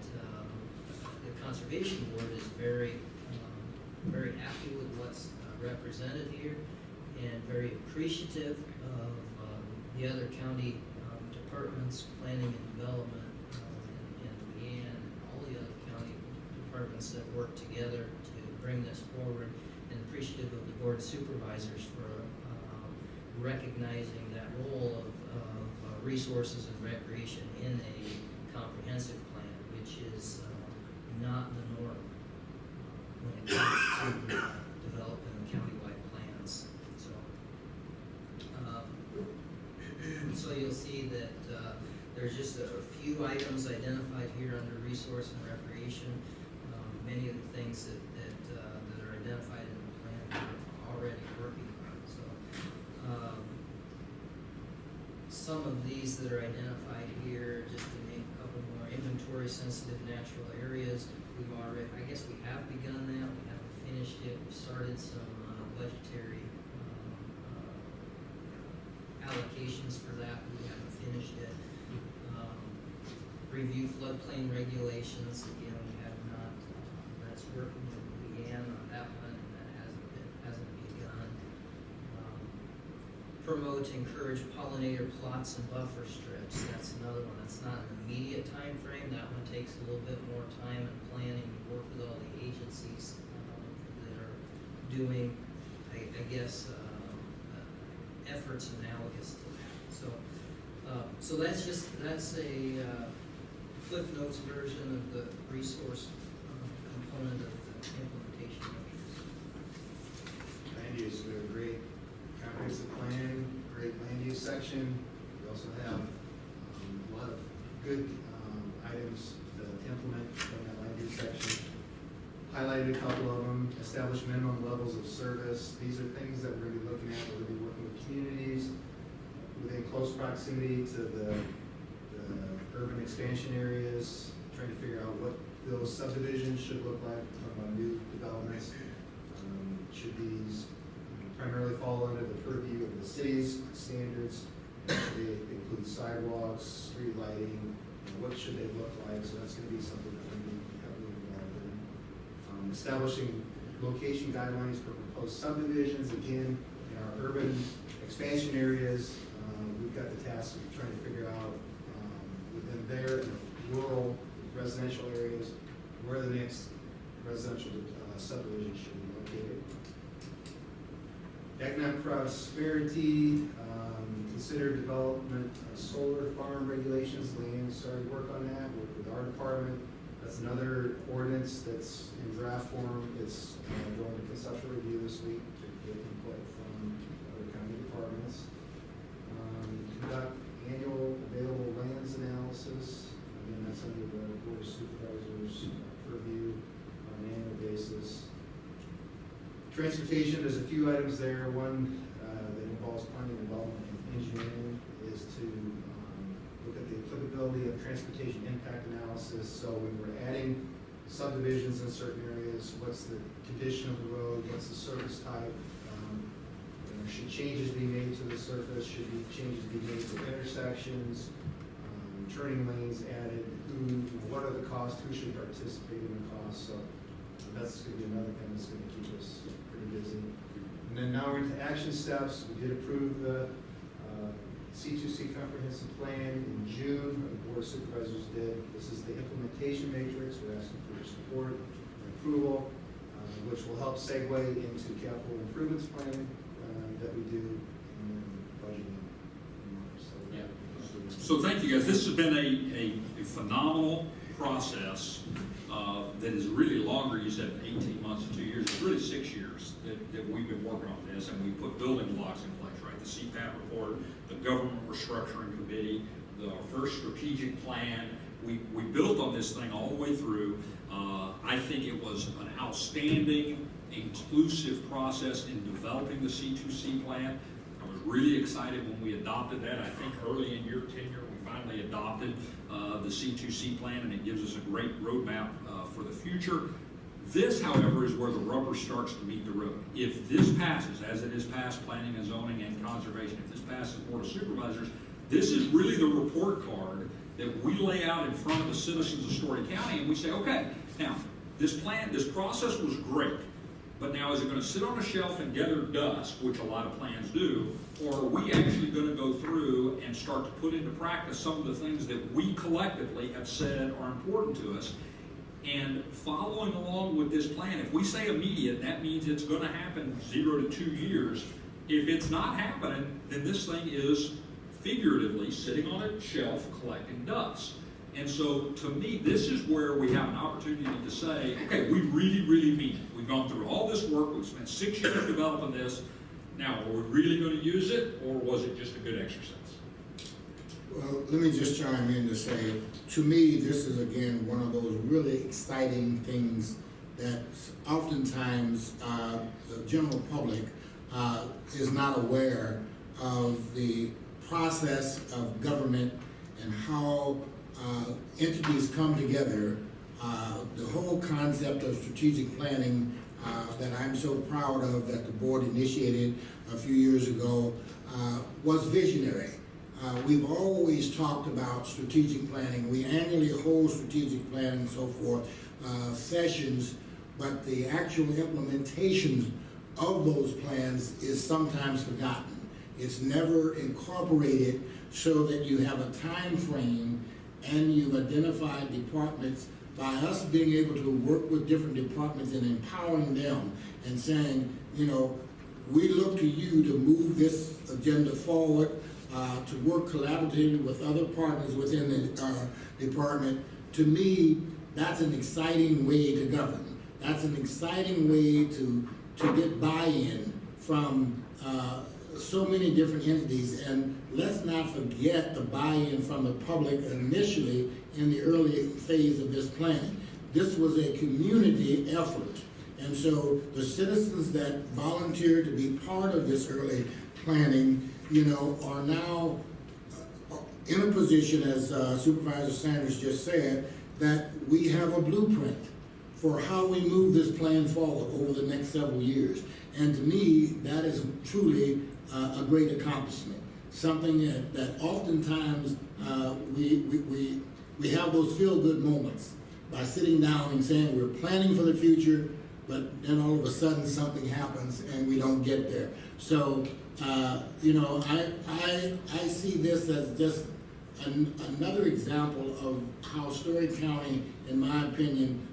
the Conservation Board is very happy with what's represented here, and very appreciative of the other county departments, planning and development, and Leanne, and all the other county departments that work together to bring this forward, and appreciative of the board of supervisors for recognizing that role of resources and recreation in a comprehensive plan, which is not the norm when it comes to developing countywide plans. So you'll see that there's just a few items identified here under resource and recreation. Many of the things that are identified in the plan we're already working on. So some of these that are identified here, just to name a couple more, inventory sensitive natural areas. We've already, I guess we have begun that. We haven't finished it. We started some budgetary allocations for that. We haven't finished it. Review floodplain regulations. Again, we have not. That's working with Leanne on that one, and that hasn't begun. Promote, encourage pollinator plots and buffer strips. That's another one. That's not an immediate time frame. That one takes a little bit more time and planning to work with all the agencies that are doing, I guess, efforts analogous to that. So that's a Cliff Notes version of the resource component of the implementation measures. Land use, we have a great comprehensive plan, great land use section. We also have a lot of good items to implement in that land use section. Highlighted a couple of them, establish minimum levels of service. These are things that we're going to be looking at. We're going to be working with communities within close proximity to the urban expansion areas, trying to figure out what those subdivisions should look like from new developments. Should these primarily fall under the purview of the city's standards? They include sidewalks, street lighting, what should they look like? So that's going to be something that we're going to be heavily involved in. establishing location guidelines for proposed subdivisions, again, in our urban expansion areas. We've got the task of trying to figure out within their rural residential areas where the next residential subdivision should be located. Economic prosperity, consider development of solar farm regulations. Leanne started work on that, worked with our department. That's another ordinance that's in draft form. It's going to conceptual review this week to get input from other county departments. Conduct annual available lands analysis. Again, that's under the Board of Supervisors purview on an annual basis. Transportation, there's a few items there. One that involves planning, development, and engineering is to look at the applicability of transportation impact analysis. So when we're adding subdivisions in certain areas, what's the condition of the road, what's the surface type? Should changes be made to the surface? Should changes be made to intersections? Turning lanes added? What are the costs? Who should participate in the costs? So that's going to be another thing that's going to keep us pretty busy. And then now we're into action steps. We did approve the C2C comprehensive plan in June. The Board of Supervisors did. This is the implementation matrix. We're asking for your support and approval, which will help segue into capital improvements planning that we do and budgeting. So thank you guys. This has been a phenomenal process that is really longer. You said 18 months to 2 years. It's really 6 years that we've been working on this, and we put building blocks in place, right? The CPAT report, the government restructuring committee, the first strategic plan. We built on this thing all the way through. I think it was an outstanding, inclusive process in developing the C2C plan. I was really excited when we adopted that. I think early in your tenure, we finally adopted the C2C plan, and it gives us a great roadmap for the future. This, however, is where the rubber starts to meet the road. If this passes, as it is passed, planning and zoning and conservation, if this passes the Board of Supervisors, this is really the report card that we lay out in front of the citizens of Story County, and we say, okay, now, this process was great, but now is it going to sit on a shelf and gather dust, which a lot of plans do, or are we actually going to go through and start to put into practice some of the things that we collectively have said are important to us? And following along with this plan, if we say immediate, that means it's going to happen 0 to 2 years. If it's not happening, then this thing is figuratively sitting on a shelf collecting dust. And so, to me, this is where we have an opportunity to say, okay, we really, really mean it. We've gone through all this work. We've spent 6 years developing this. Now, are we really going to use it, or was it just a good exercise? Well, let me just chime in to say, to me, this is, again, one of those really exciting things that oftentimes the general public is not aware of the process of government and how entities come together. The whole concept of strategic planning that I'm so proud of that the board initiated a few years ago was visionary. We've always talked about strategic planning. We annually hold strategic planning and so forth sessions, but the actual implementation of those plans is sometimes forgotten. It's never incorporated so that you have a time frame and you've identified departments by us being able to work with different departments and empowering them and saying, you know, we look to you to move this agenda forward, to work collaboratively with other partners within the department. To me, that's an exciting way to govern. That's an exciting way to get buy-in from so many different entities. And let's not forget the buy-in from the public initially in the early phase of this planning. This was a community effort. And so the citizens that volunteered to be part of this early planning, you know, are now in a position, as Supervisor Sanders just said, that we have a blueprint for how we move this plan forward over the next several years. And to me, that is truly a great accomplishment. Something that oftentimes we have those feel-good moments by sitting down and saying we're planning for the future, but then all of a sudden something happens and we don't get there. So, you know, I see this as just another example of how Story County, in my opinion,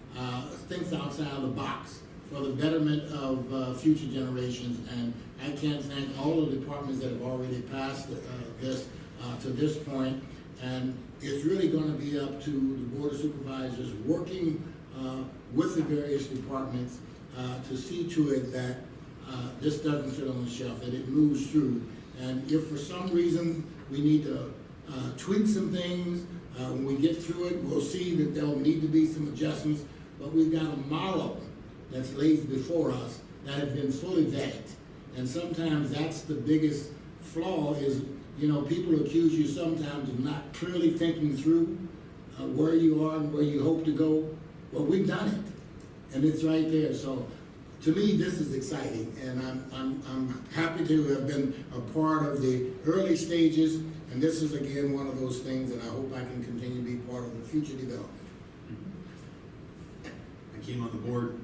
thinks outside of the box for the betterment of future generations. And I can't thank all the departments that have already passed this to this point. And it's really gonna be up to the Board of Supervisors working with the various departments to see to it that this doesn't sit on the shelf, that it moves through. And if for some reason we need to tweak some things, when we get through it, we'll see that there'll need to be some adjustments. But we've got a model that's laid before us that has been fully vetted. And sometimes that's the biggest flaw is, you know, people accuse you sometimes of not clearly thinking through where you are and where you hope to go. Well, we've done it, and it's right there. So, to me, this is exciting, and I'm happy to have been a part of the early stages. And this is again one of those things that I hope I can continue to be part of the future development. I came on the board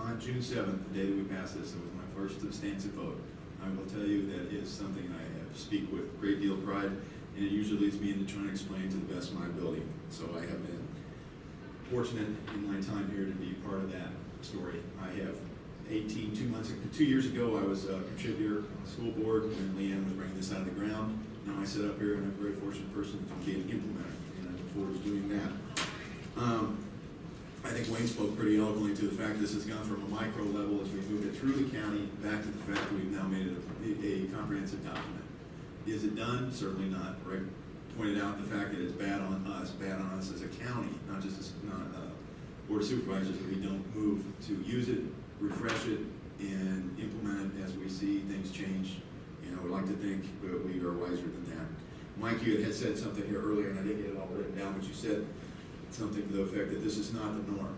on June 7th, the day that we passed this. It was my first substantive vote. I will tell you that it is something I speak with a great deal of pride, and it usually leads me into trying to explain to the best of my ability. So I have been fortunate in my time here to be part of that story. I have 2 years ago, I was a contributor on the school board when Leanne was bringing this out of the ground. Now I sit up here and I'm a very fortunate person to be an implementer, and I look forward to doing that. I think Wayne spoke pretty eloquently to the fact that this has gone from a micro level as we moved it through the county back to the fact that we've now made it a comprehensive document. Is it done? Certainly not. Rick pointed out the fact that it's bad on us as a county, not just as Board of Supervisors, that we don't move to use it, refresh it, and implement it as we see things change. You know, I would like to think that we are wiser than that. Mike, you had said something here earlier, and I didn't get it all written down, but you said something to the effect that this is not the norm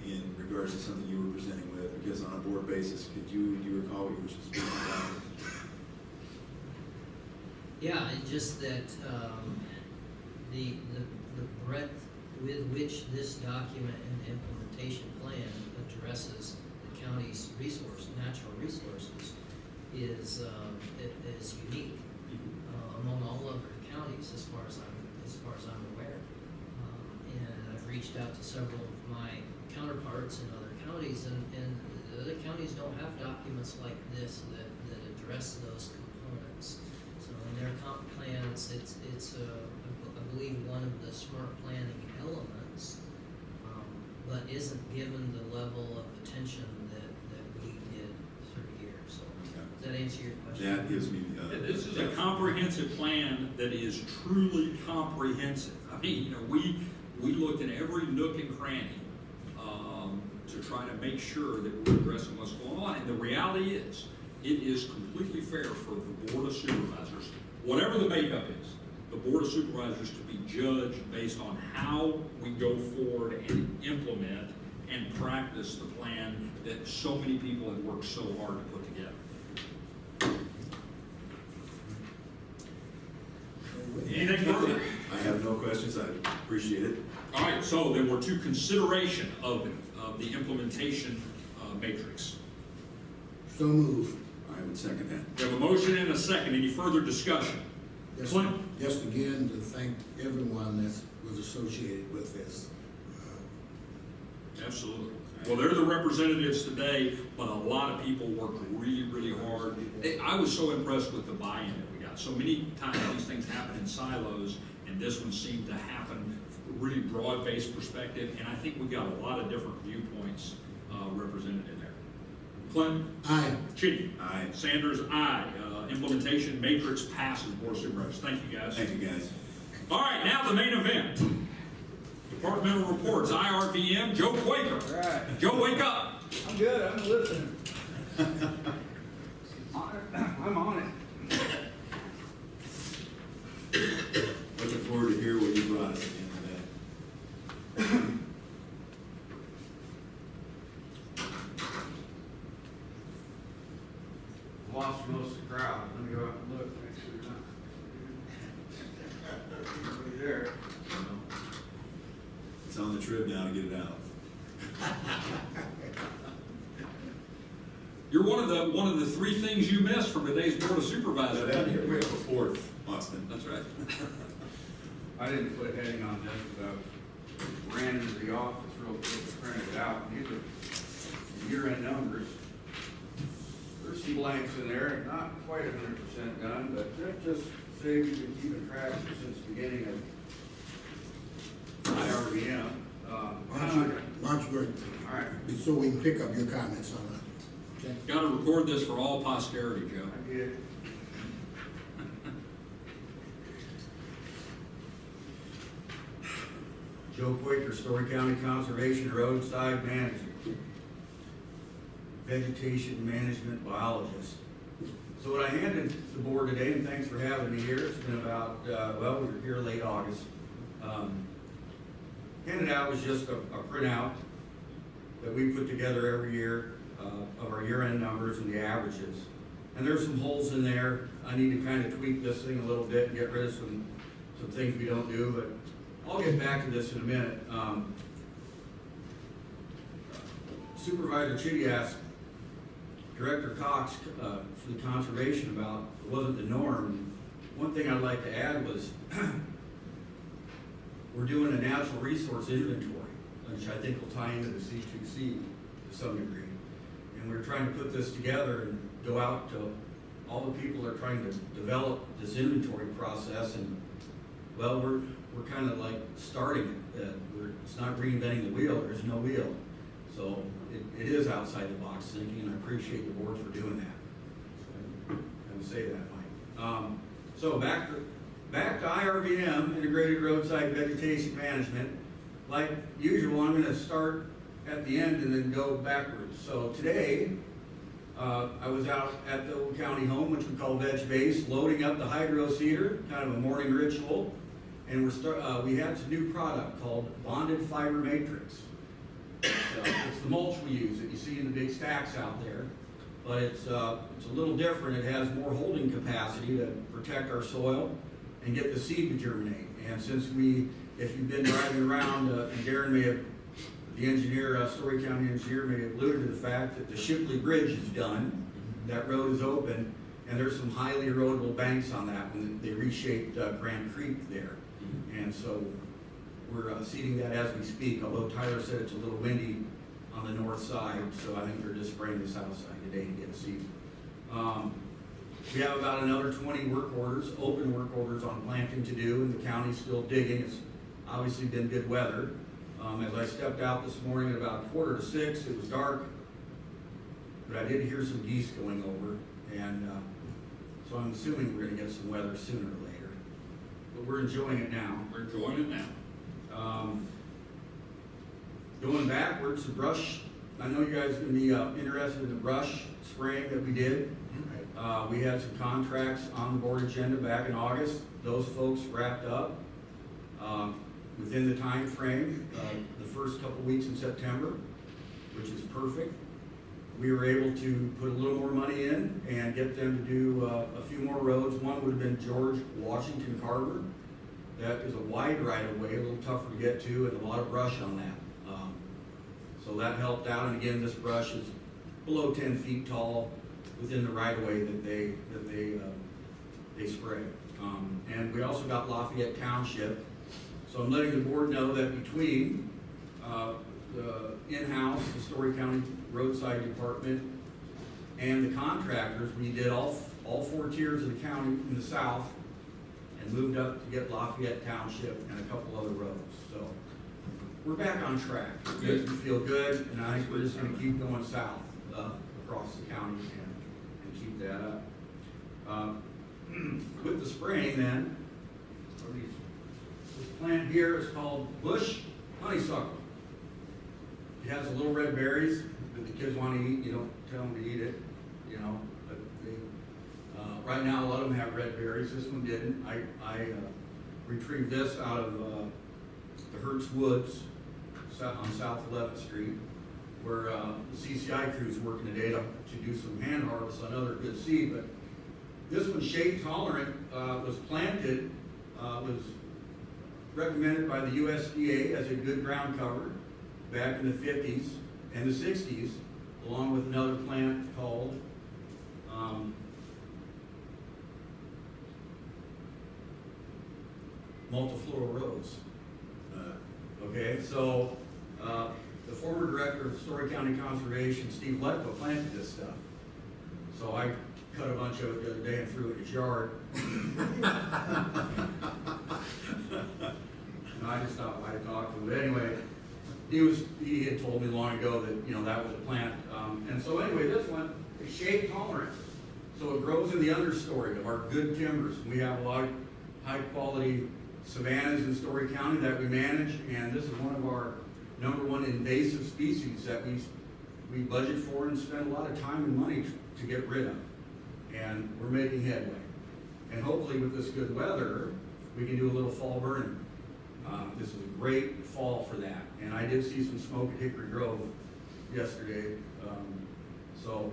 in regards to something you were presenting with, because on a board basis, do you recall what you were speaking about? Yeah, it's just that the breadth with which this document and the implementation plan addresses the county's natural resources is unique among all other counties as far as I'm aware. And I've reached out to several of my counterparts in other counties, and the other counties don't have documents like this that address those components. So in their comp plans, it's I believe one of the smart planning elements, but isn't given the level of attention that we did through here. So does that answer your question? That gives me. This is a comprehensive plan that is truly comprehensive. I mean, you know, we looked at every nook and cranny to try to make sure that we're addressing what's going on. And the reality is, it is completely fair for the Board of Supervisors, whatever the makeup is, the Board of Supervisors to be judged based on how we go forward and implement and practice the plan that so many people have worked so hard to put together. Anything further? I have no questions. I appreciate it. All right, so then we're to consideration of the implementation matrix. So move. I would second that. We have a motion and a second. Any further discussion? Just again to thank everyone that was associated with this. Absolutely. Well, they're the representatives today, but a lot of people worked really, really hard. I was so impressed with the buy-in that we got. So many times these things happen in silos, and this one seemed to happen really broad-based perspective, and I think we got a lot of different viewpoints represented in there. Clinton? Aye. Chitty? Aye. Sanders? Aye. Implementation matrix passes, Board of Supervisors. Thank you, guys. Thank you, guys. All right, now the main event. Departmental reports, IRVM, Joe Quaker. All right. Joe, wake up. I'm good, I'm listening. I'm on it. Looking forward to hear what you brought us at the end of the day. Lost most of the crowd. Let me go out and look, make sure not. Nobody there. It's on the trip now to get it out. You're one of the three things you missed from today's Board of So Supervisors. that, we have a fourth, Austin. That's right. I didn't put heading on this, but I ran into the office real quick to print it out. And these are year-end numbers. There's some blanks in there, not quite 100% done, but that just saves you keeping track since the beginning of IRBM. Why don't you go, All right, so we can pick up your comments on that, okay? Got to record this for all posterity, Joe. I did. Joe Quaker, Story County Conservation Roadside Manager. Vegetation Management Biologist. So what I handed the board today, and thanks for having me here, it's been about, well, we were here late August. Handed out was just a printout that we put together every year of our year-end numbers and the averages. And there's some holes in there. I need to kind of tweak this thing a little bit and get rid of some things we don't do, but I'll get back to this in a minute. Supervisor Chitty asked Director Cox for the conservation about it wasn't the norm. One thing I'd like to add was we're doing a natural resource inventory, which I think will tie into the C2C to some degree. And we're trying to put this together and go out to all the people that are trying to develop this inventory process. And well, we're kind of like starting it. It's not reinventing the wheel. There's no wheel. So it is outside the box thinking, and I appreciate the board for doing that. So I would say that, Mike. So back to IRVM, Integrated Roadside Vegetation Management. Like usual, I'm going to start at the end and then go backwards. So today, I was out at the old county home, which we call Veg Base, loading up the hydro seeder, kind of a morning ritual. And we had some new product called Bonded Fiber Matrix. It's the mulch we use that you see in the big stacks out there, but it's a little different. It has more holding capacity to protect our soil and get the seed to germinate. And since if you've been driving around, and Darren may have, the engineer, Story County engineer may have alluded to the fact that the Shipley Bridge is done, that road is open, and there's some highly erodible banks on that one. They reshaped Grand Creek there. And so we're seeding that as we speak, although Tyler said it's a little windy on the north side, so I think they're just spraying the south side today to get seed. We have about another 20 work orders, open work orders on planting to do, and the county's still digging. It's obviously been good weather. As I stepped out this morning at about 5:45, it was dark, but I did hear some geese going over, and so I'm assuming we're gonna get some weather sooner or later. But we're enjoying it now. We're enjoying it now. Going backwards, the brush, I know you guys are going to be interested in the brush spraying that we did. We had some contracts on the board agenda back in August. Those folks wrapped up within the time frame, the first couple weeks in September, which is perfect. We were able to put a little more money in and get them to do a few more roads. One would have been George Washington Carver. That is a wide right of way, a little tougher to get to, and a lot of brush on that. So that helped out. And again, this brush is below 10 feet tall within the right of way that they spray. And we also got Lafayette Township. So I'm letting the board know that between the in-house, the Story County Roadside Department, and the contractors, we did all 4 tiers of the county in the south and moved up to get Lafayette Township and a couple other roads. So we're back on track. We feel good, and I think we're just going to keep going south across the county and keep that up. With the spraying then, this plant here is called bush honeysuckle. It has the little red berries that the kids want to eat. You don't tell them to eat it, you know. But right now, a lot of them have red berries. This one didn't. I retrieved this out of the Hertz Woods on South 11th Street, where the CCI crew's working today to do some hand harvest on other good seed. But this one, shade tolerant, was planted, was recommended by the USDA as a good ground cover back in the 50s and the 60s. A along with another plant called, multifloral rose. Okay, so, the former director of Story County Conservation, Steve Letko, planted this stuff. So I cut a bunch of it the other day and threw it in his yard. And I just stopped by to talk to him, but anyway, he had told me long ago that, you know, that was a plant. And so anyway, this one is shade tolerant. So it grows in the understory of our good timbers. We have a lot of high quality savannas in Story County that we manage, and this is one of our #1 invasive species that we budget for and spend a lot of time and money to get rid of. And we're making headway. And hopefully with this good weather, we can do a little fall burning. This is a great fall for that. And I did see some smoke at Hickory Grove yesterday. So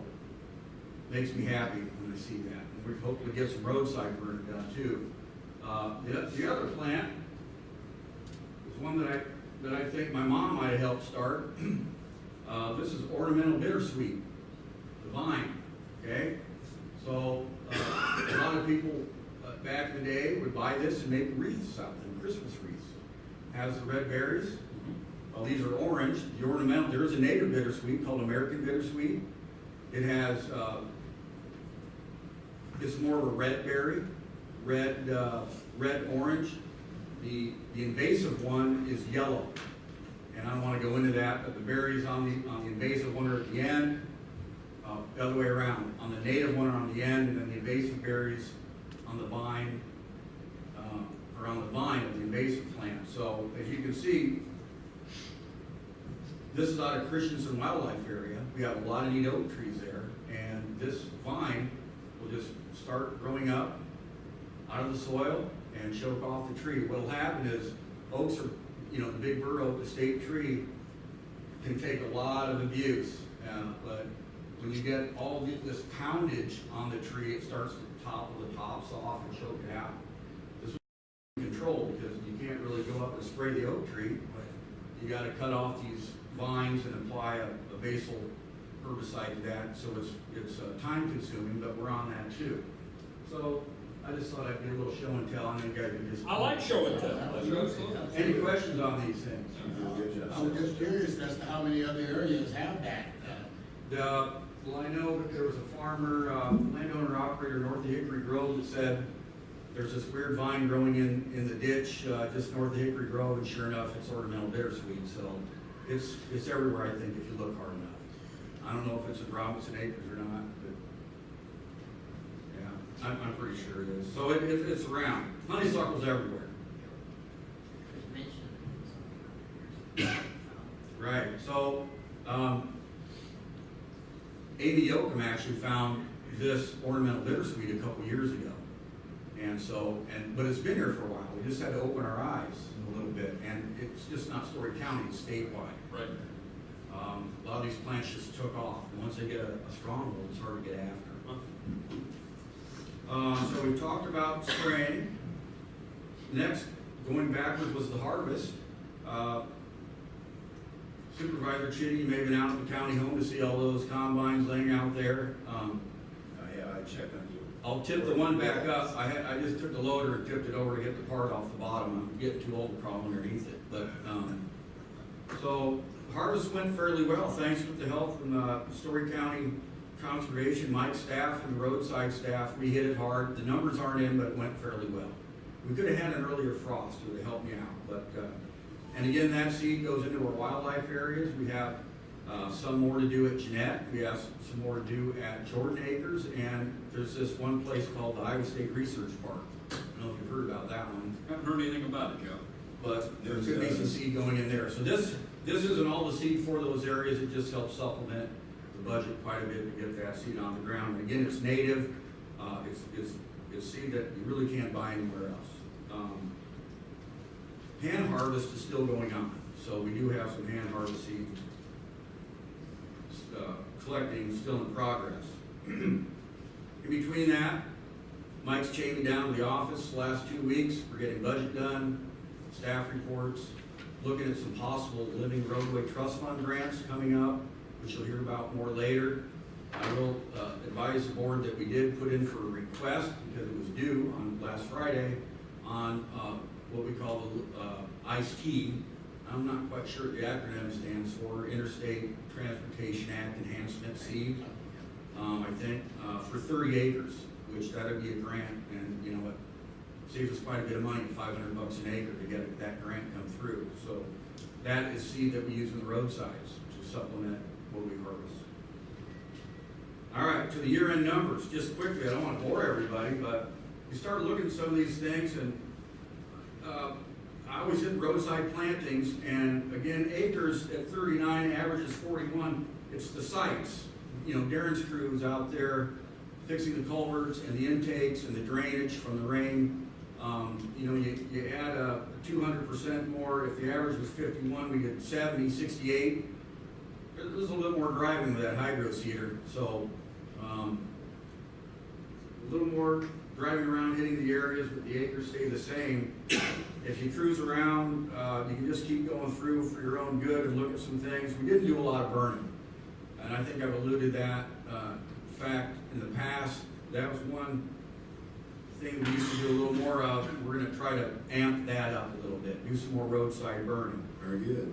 makes me happy when I see that. And we hopefully get some roadside burning done too. The other plant is one that I think my mom might have helped start. This is ornamental bittersweet, the vine, okay? So a lot of people back in the day would buy this and make wreaths out of them, Christmas wreaths. Has the red berries. Well, these are orange. The ornamental, there is a native bittersweet called American bittersweet. It has, it's more of a red berry, red orange. The invasive one is yellow, and I don't want to go into that. But the berries on the invasive one are at the end, the other way around. On the native one are on the end, and then the invasive berries on the vine, or on the vine of the invasive plant. So as you can see, this is out of Christensen Wildlife Area. We have a lot of neat oak trees there, and this vine will just start growing up out of the soil and choke off the tree. What'll happen is oaks are, you know, the big bur oak, the state tree, can take a lot of abuse, but when you get all this poundage on the tree, it starts to topple the tops off and choke it out. This is controlled because you can't really go up and spray the oak tree. You got to cut off these vines and apply a basal herbicide to that, so it's time consuming, but we're on that too. So I just thought I'd do a little show and tell, and then you guys could just. I like show and tell. Any questions on these things? I was just curious as to how many other areas have that. Well, I know that there was a farmer, landowner operator north of Hickory Grove that said there's this weird vine growing in the ditch just north of Hickory Grove, and sure enough, it's ornamental bittersweet. So it's everywhere, I think, if you look hard enough. I don't know if it's in Robinson Acres or not, but yeah, I'm pretty sure it is. So it's around. Honeysuckle's everywhere. There's mention. Right. So Amy Yoakum actually found this ornamental bittersweet a couple years ago. And so, but it's been here for a while. We just had to open our eyes a little bit, and it's just not Story County, it's statewide. Right. A lot of these plants just took off, and once they get a stronghold, it's hard to get after. So we've talked about spraying. Next, going backwards, was the harvest. Supervisor Chitty, you may have been out at the county home to see all those combines laying out there. Yeah, I checked on you. I'll tip the one back up. I just took the loader and tipped it over to get the part off the bottom. I'm getting too old to crawl underneath it. But so harvest went fairly well, thanks with the help from Story County Conservation, Mike's staff and the roadside staff. We hit it hard. The numbers aren't in, but it went fairly well. We could have had an earlier frost, it would have helped me out. But and again, that seed goes into our wildlife areas. We have some more to do at Jeanette. We have some more to do at Jordan Acres, and there's this one place called the Iowa State Research Park. I don't know if you've heard about that one, Haven't heard anything about it, Joe. but there could be some seed going in there. So this isn't all the seed for those areas. It just helps supplement the budget quite a bit to get that seed on the ground. And again, it's native. It's seed that you really can't buy anywhere else. Hand harvest is still going on, so we do have some hand harvest seed collecting still in progress. In between that, Mike's chained me down to the office the last 2 weeks. We're getting budget done, staff reports, looking at some possible living roadway trust fund grants coming up. which you'll hear about more later. I will advise the board that we did put in for a request, because it was due on last Friday, on what we call the ICE-T. I'm not quite sure what the acronym stands for, Interstate Transportation Act Enhancement C, I think, for 30 acres, which that'd be a grant, and you know, it saves us quite a bit of money, $500 an acre to get that grant come through. So that is seed that we use in the roadsides to supplement what we harvest. All right, to the year-end numbers, just quickly, I don't want to bore everybody, but we start looking at some of these things, and I always hit roadside plantings, and again, acres at 39, averages 41, it's the sites. You know, Darren's crew is out there fixing the culverts and the intakes and the drainage from the rain. You know, you add 200% more. If the average was 51, we get 70, 68. There's a little more driving with that hydro seeder, so a little more driving around, hitting the areas, but the acres stay the same. If you cruise around, you can just keep going through for your own good and look at some things. We didn't do a lot of burning, and I think I've alluded that fact in the past. That was one thing we used to do a little more of. We're going to try to amp that up a little bit, do some more roadside burning. Very good.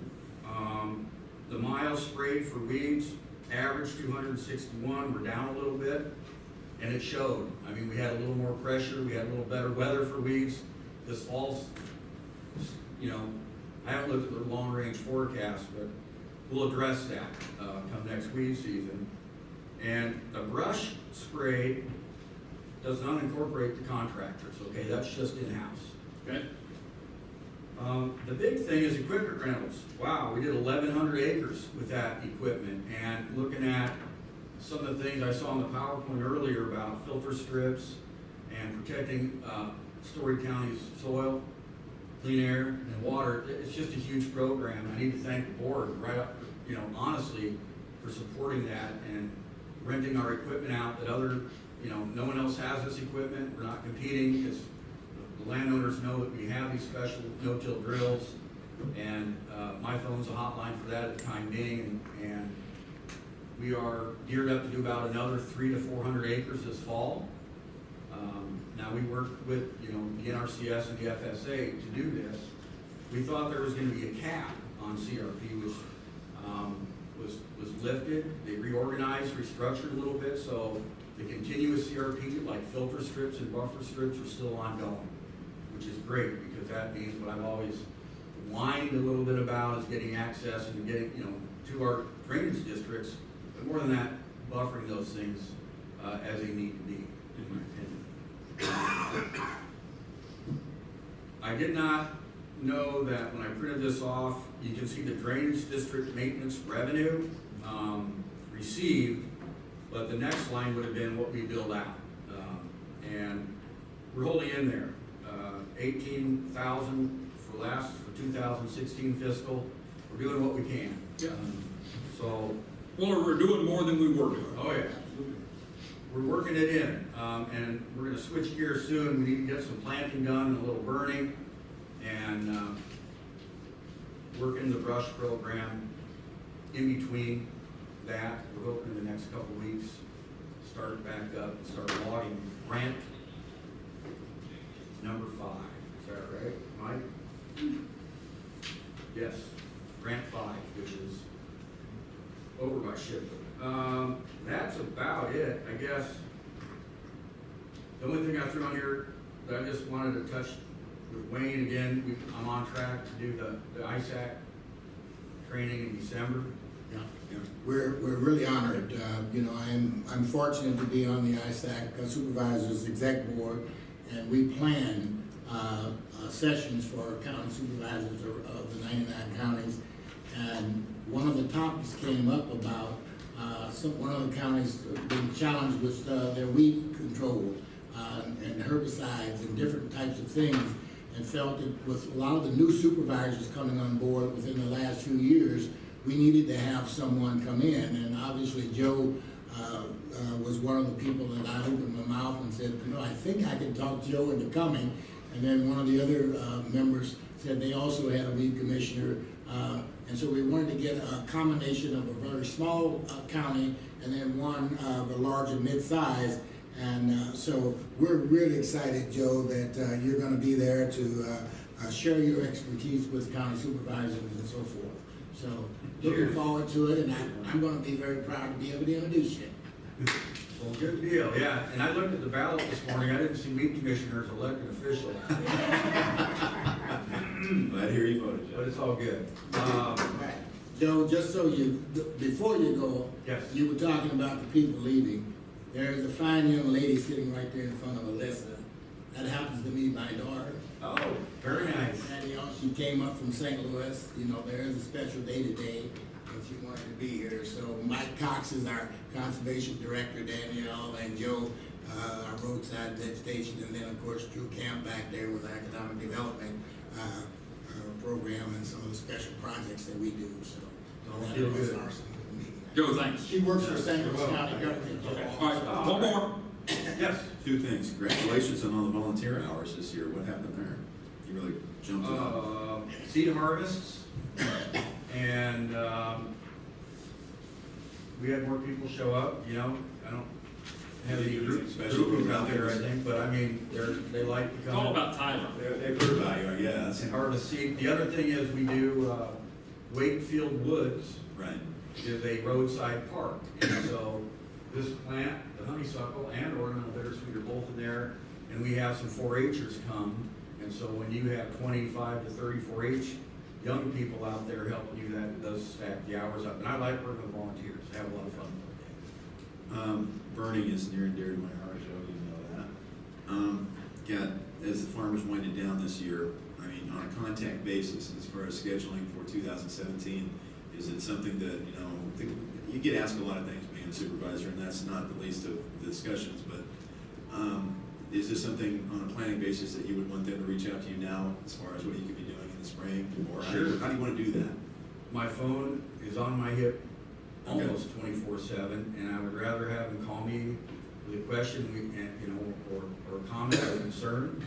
The miles sprayed for weeds, average 261, we're down a little bit, and it showed. I mean, we had a little more pressure, we had a little better weather for weeds. This fall's, you know, I haven't looked at the long-range forecast, but we'll address that come next weed season. And the brush spray does not incorporate the contractors, okay? That's just in-house. Okay? The big thing is equipment rentals. Wow, we did 1,100 acres with that equipment, and looking at some of the things I saw in the PowerPoint earlier about filter strips and protecting Story County's soil, clean air, and water, it's just a huge program. I need to thank the board right up, you know, honestly, for supporting that and renting our equipment out that other, you know, no one else has this equipment. We're not competing because the landowners know that we have these special no-till drills, and my phone's a hotline for that at the time being, and we are geared up to do about another 300 to 400 acres this fall. Now we worked with, you know, the NRCS and the FSA to do this. We thought there was going to be a cap on CRP, which was lifted. They reorganized, restructured a little bit, so the continuous CRP, like filter strips and buffer strips, are still ongoing, which is great, because that means what I've always whined a little bit about is getting access and getting, you know, to our drainage districts, but more than that, buffering those things as they need to be, in my opinion. I did not know that when I printed this off, you can see the drainage district maintenance revenue received, but the next line would have been what we billed out. And we're holding in there. 18,000 for 2016 fiscal. We're doing what we can. Yeah. So, Well, we're doing more than we were doing. oh yeah, we're working it in, and we're going to switch gears soon. We need to get some planting done and a little burning, and working the brush program in between that. We're hoping in the next couple of weeks start back up and start logging grant number 5. Is that right, Mike? Yes, grant 5, which is over by Shipley. That's about it, I guess. The only thing I threw on here that I just wanted to touch with Wayne again, I'm on track to do the ISAC training in December. Yeah, yeah. We're really honored. You know, I'm fortunate to be on the ISAC Supervisors Exec Board, and we plan sessions for county supervisors of the 99 counties. And one of the topics came up about one of the counties being challenged with their weed control and herbicides and different types of things, and felt that with a lot of the new supervisors coming on board within the last few years, we needed to have someone come in. And obviously Joe was one of the people that I opened my mouth and said, you know, I think I can talk Joe into coming. And then one of the other members said they also had a weed commissioner, And so we wanted to get a combination of a very small county and then one of a large and mid-size. And so we're really excited, Joe, that you're gonna be there to share your expertise with county supervisors and so forth. So looking Cheers. forward to it, and I'm gonna be very proud to be able to introduce you. Well, good deal, yeah. And I looked at the ballot this morning, I didn't see weed commissioners elected official, Glad to hear you voted, but Joe. it's all good. Right. Joe, just so you, before you go, Yes. you were talking about the people leaving. There's a fine young lady sitting right there in front of Alyssa. That happens to be my daughter. Oh, very nice. And, you know, she came up from St. Louis, you know, there is a special day today, and she wanted to be here. So Mike Cox is our conservation director, Danielle, and Joe, our roadside vegetation, and then, of course, Drew Camp back there with our economic development program and some of the special projects that we do, so. that Feel was good. our meeting. Joe, thanks. She works for St. Louis County government, Joe. All right, one more. Yes. Two things. Congratulations on all the volunteer hours this year. What happened there? You really jumped it up. Seed harvests, and we had more people show up, you know, I don't have any group out there, I think, but I mean, they like to It's come. all about Tyler. They've heard about you, I guess. And harvest seed. The other thing is we do, Wakefield Woods Right. is a roadside park. And so this plant, the honeysuckle and ornamental bittersweet are both in there. And we have some 4-Hers come. And so when you have 25 to 30 4-H young people out there helping you, that does stack the hours up. And I like working with volunteers. I have a lot of fun with it. Burning is near and dear to my heart, Joe, you know that. God, as the farmers winded down this year, I mean, on a contact basis, as far as scheduling for 2017, is it something that, you know, you get asked a lot of things being a supervisor, and that's not the least of the discussions, but is this something on a planning basis that you would want them to reach out to you now as far as what you could be doing in the spring? Or how Sure. do you want to do that? My phone is on my hip Okay. almost 24/7, and I would rather have them call me with a question, or comment or concern.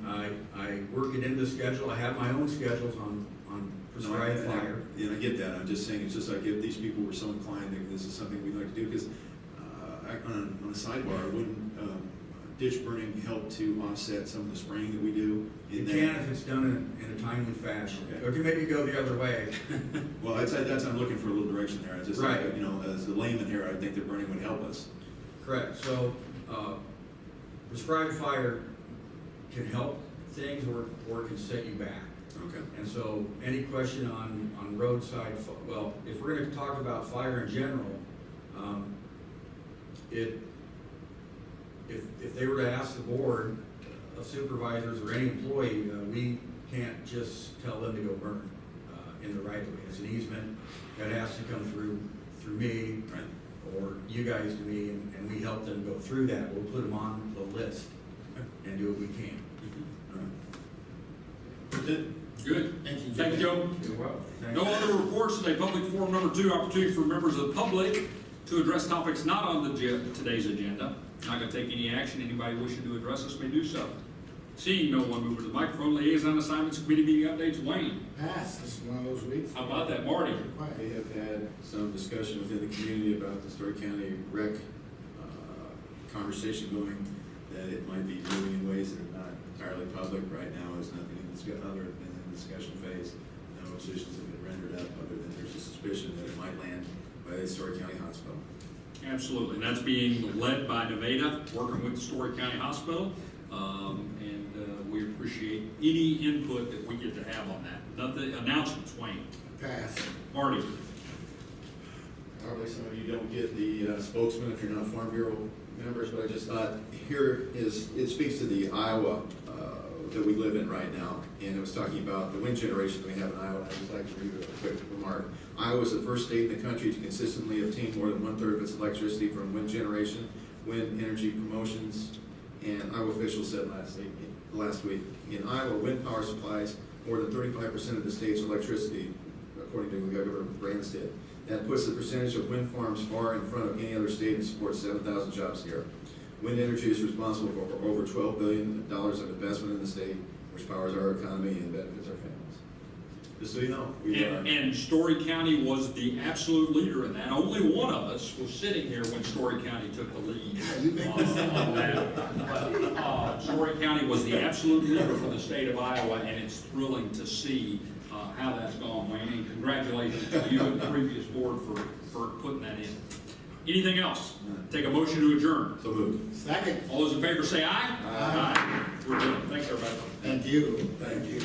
I work it into the schedule. I have my own schedules on prescribed fire. I get that. I'm just saying, it's just like if these people were so inclined that this is something we'd like to do, because on a sidebar, wouldn't ditch burning help to offset some of the spraying that we do? It can if it's done in a timely fashion. Okay. Or it can maybe go the other way. Well, I'm looking for a little direction there. I just, Right. you know, as the layman here, I think that burning would help us. Correct. So, prescribed fire can help things or can set you back. Okay. And so, any question on roadside, well, if we're gonna talk about fire in general, if they were to ask the board of supervisors or any employee, we can't just tell them to go burn in the right of way. It's an easement that has to come through me, Right. or you guys to me, and we help them go through that. We'll put them on the list and do what we can. All right. That's it. Good. Thank you, Joe. Thank you, Joe. You're welcome. No other reports. Today, public forum number 2, opportunity for members of the public to address topics not on today's agenda. Not going to take any action. Anybody wishing to address us may do so. Seeing no one, move to the microphone. Liaison assignments, committee meeting updates. Wayne, Pass, this is one of those weeks. how about that? Marty? Quiet. We have had some discussion within the community about the Story County rec conversation going, that it might be moving in ways that are not entirely public. Right now, there's nothing in other than in the discussion phase. No decisions have been rendered up, other than there's a suspicion that it might land by the Story County Hospital. Absolutely. And that's being led by Nevada, working with the Story County Hospital. We appreciate any input that we get to have on that. Nothing, announcements, Wayne. Pass. Marty? Probably some of you don't get the spokesman if you're not Farm Bureau members, but I just thought it speaks to the Iowa that we live in right now. And it was talking about the wind generation that we have in Iowa. I'd just like to read a quick remark. Iowa is the first state in the country to consistently obtain more than 1/3 of its electricity from wind generation, wind energy promotions, and Iowa officials said last week. In Iowa, wind power supplies more than 35% of the state's electricity, according to Governor Branstad. That puts the percentage of wind farms far in front of any other state and supports 7,000 jobs here. Wind energy is responsible for over $12 billion of investment in the state, which powers our economy and benefits our families. Just so you know, we are. And Story County was the absolute leader in that. Only one of us was sitting here when Story County took the lead you make this on that. But Story County was the absolute leader for the state of Iowa, and it's thrilling to see how that's gone, Wayne. And congratulations to you and the previous board for putting that in. Anything else? Take a motion to adjourn. So moved. Second. All those in favor say aye. Aye. We're done. Thanks, everybody. Thank you, thank you.